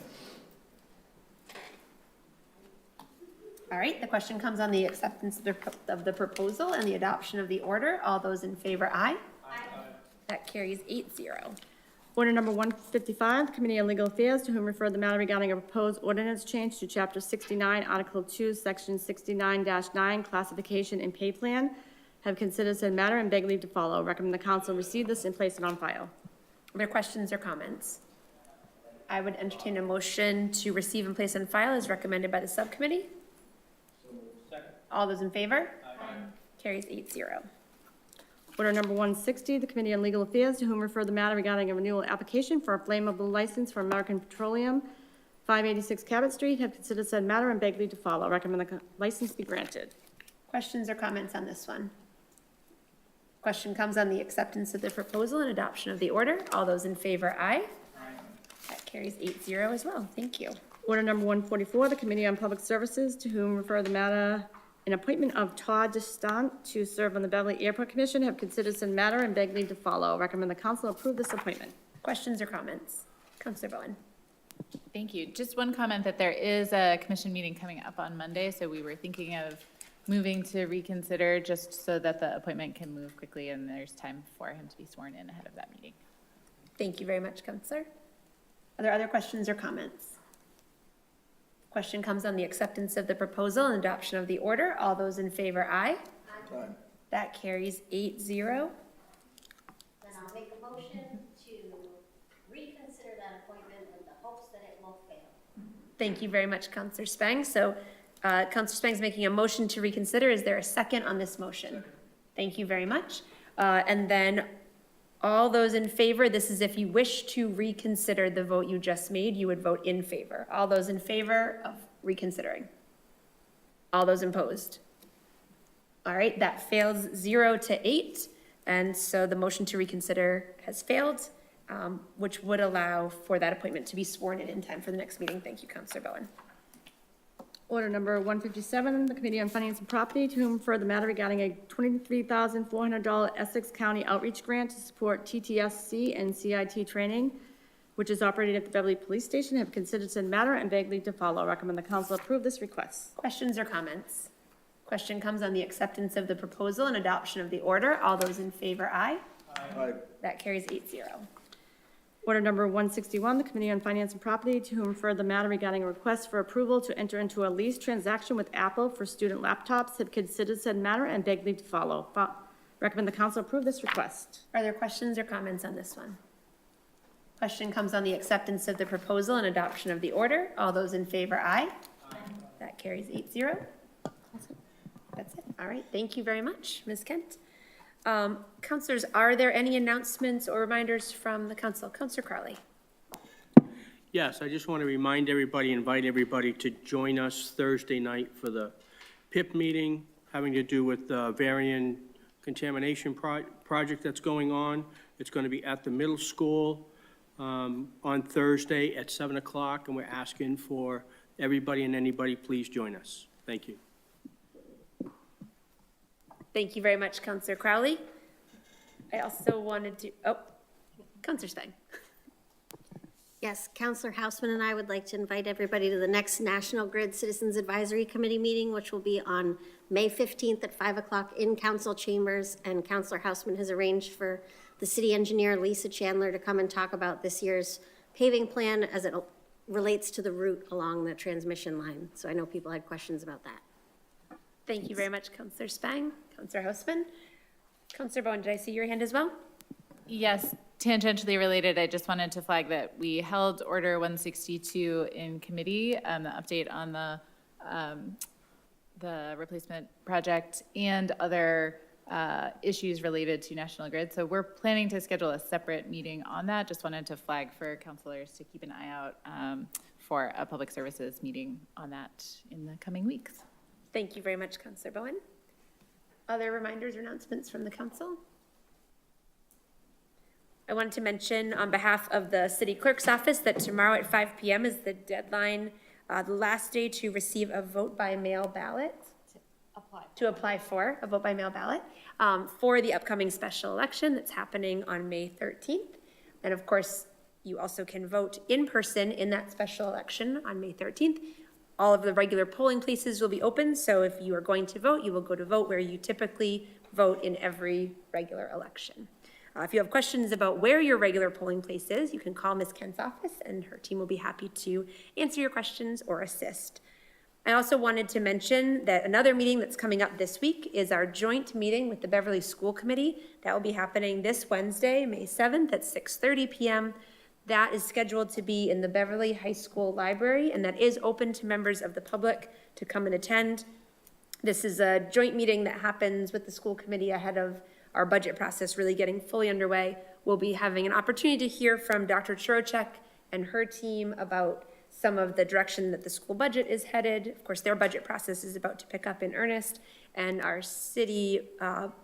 All right, the question comes on the acceptance of the proposal and the adoption of the order. All those in favor, aye. Aye. That carries 8-0. Order number 155, Committee on Legal Affairs, to whom refer the matter regarding a proposed ordinance change to Chapter 69, Article 2, Section 69-9, Classification and Pay Plan. Have considered said matter and beg leave to follow. Recommend the council receive this and place it on file. Are there questions or comments? I would entertain a motion to receive and place on file as recommended by the subcommittee. Second. All those in favor? Aye. Carries 8-0. Order number 160, the Committee on Legal Affairs, to whom refer the matter regarding a renewal application for a flammable license for American Petroleum, 586 Cabot Street. Have considered said matter and beg leave to follow. Recommend the license be granted. Questions or comments on this one? Question comes on the acceptance of the proposal and adoption of the order. All those in favor, aye. Aye. That carries 8-0 as well. Thank you. Order number 144, the Committee on Public Services, to whom refer the matter an appointment of Todd Destant to serve on the Beverly Airport Commission. Have considered said matter and beg leave to follow. Recommend the council approve this appointment. Questions or comments? Councilor Bowen. Thank you. Just one comment that there is a commission meeting coming up on Monday, so we were thinking of moving to reconsider just so that the appointment can move quickly and there's time for him to be sworn in ahead of that meeting. Thank you very much, Councilor. Are there other questions or comments? Question comes on the acceptance of the proposal and adoption of the order. All those in favor, aye. Aye. That carries 8-0. Then I'll make a motion to reconsider that appointment with the hopes that it will fail. Thank you very much, Councilor Spang. So Councilor Spang is making a motion to reconsider. Is there a second on this motion? Second. Thank you very much. And then all those in favor, this is if you wish to reconsider the vote you just made, you would vote in favor. All those in favor of reconsidering? All those opposed? All right, that fails 0-8. And so the motion to reconsider has failed, which would allow for that appointment to be sworn in time for the next meeting. Thank you, Councilor Bowen. Order number 157, the Committee on Finance and Property, to whom refer the matter regarding a $23,400 Essex County outreach grant to support TTSC and CIT training, which is operated at the Beverly Police Station. Have considered said matter and beg leave to follow. Recommend the council approve this request. Questions or comments? Question comes on the acceptance of the proposal and adoption of the order. All those in favor, aye. Aye. That carries 8-0. Order number 161, the Committee on Finance and Property, to whom refer the matter regarding a request for approval to enter into a lease transaction with Apple for student laptops. Have considered said matter and beg leave to follow. Recommend the council approve this request. Are there questions or comments on this one? Question comes on the acceptance of the proposal and adoption of the order. All those in favor, aye. Aye. That carries 8-0. That's it. All right. Thank you very much, Ms. Kent. Councilors, are there any announcements or reminders from the council? Councilor Crowley. Yes, I just want to remind everybody, invite everybody to join us Thursday night for the PIP meeting having to do with the Varian contamination project that's going on. It's going to be at the middle school on Thursday at 7 o'clock, and we're asking for everybody and anybody, please join us. Thank you. Thank you very much, Councilor Crowley. I also wanted to, Councilor Spang. Yes, Councilor Houseman and I would like to invite everybody to the next National Grid Citizens Advisory Committee meeting, which will be on May 15th at 5 o'clock in council chambers. And Councilor Houseman has arranged for the city engineer, Lisa Chandler, to come and talk about this year's paving plan as it relates to the route along the transmission line. So I know people had questions about that. Thank you very much, Councilor Spang. Councilor Houseman. Councilor Bowen, did I see your hand as well? Yes, tangentially related, I just wanted to flag that we held Order 162 in committee, the update on the replacement project and other issues related to National Grid. So we're planning to schedule a separate meeting on that. Just wanted to flag for councilors to keep an eye out for a public services meeting on that in the coming weeks. Thank you very much, Councillor Bowen. Other reminders or announcements from the council? I wanted to mention on behalf of the city clerk's office that tomorrow at 5 p.m. is the deadline, the last day to receive a vote by mail ballot. To apply for a vote by mail ballot for the upcoming special election that's happening on May 13th. And of course, you also can vote in person in that special election on May 13th. All of the regular polling places will be open, so if you are going to vote, you will go to vote where you typically vote in every regular election. If you have questions about where your regular polling place is, you can call Ms. Kent's office and her team will be happy to answer your questions or assist. I also wanted to mention that another meeting that's coming up this week is our joint meeting with the Beverly School Committee. That will be happening this Wednesday, May 7th at 6:30 p.m. That is scheduled to be in the Beverly High School Library, and that is open to members of the public to come and attend. This is a joint meeting that happens with the school committee ahead of our budget process really getting fully underway. We'll be having an opportunity to hear from Dr. Chorocek and her team about some of the direction that the school budget is headed. Of course, their budget process is about to pick up in earnest, and our city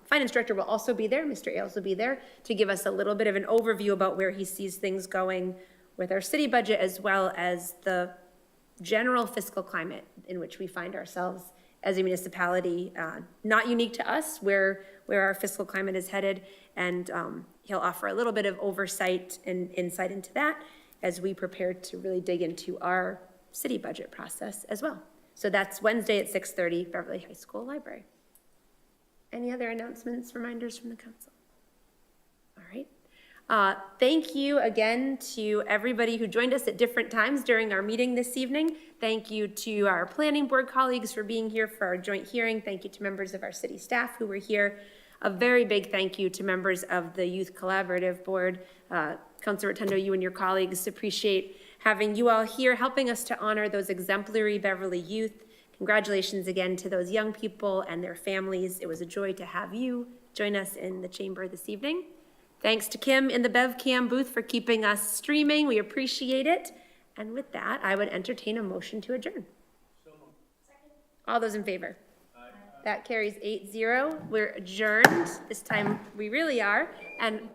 finance director will also be there, Mr. Ailes will be there, to give us a little bit of an overview about where he sees things going with our city budget, as well as the general fiscal climate in which we find ourselves as a municipality, not unique to us, where our fiscal climate is headed, and he'll offer a little bit of oversight and insight into that as we prepare to really dig into our city budget process as well. So that's Wednesday at 6:30, Beverly High School Library. Any other announcements, reminders from the council? All right. Thank you again to everybody who joined us at different times during our meeting this evening. Thank you to our planning board colleagues for being here for our joint hearing. Thank you to members of our city staff who were here. A very big thank you to members of the Youth Collaborative Board. Councilor Rotundo, you and your colleagues appreciate having you all here, helping us to honor those exemplary Beverly youth. Congratulations again to those young people and their families. It was a joy to have you join us in the chamber this evening. Thanks to Kim in the BevCam booth for keeping us streaming. We appreciate it. And with that, I would entertain a motion to adjourn. All those in favor? That carries 8-0. We're adjourned. This time we really are. And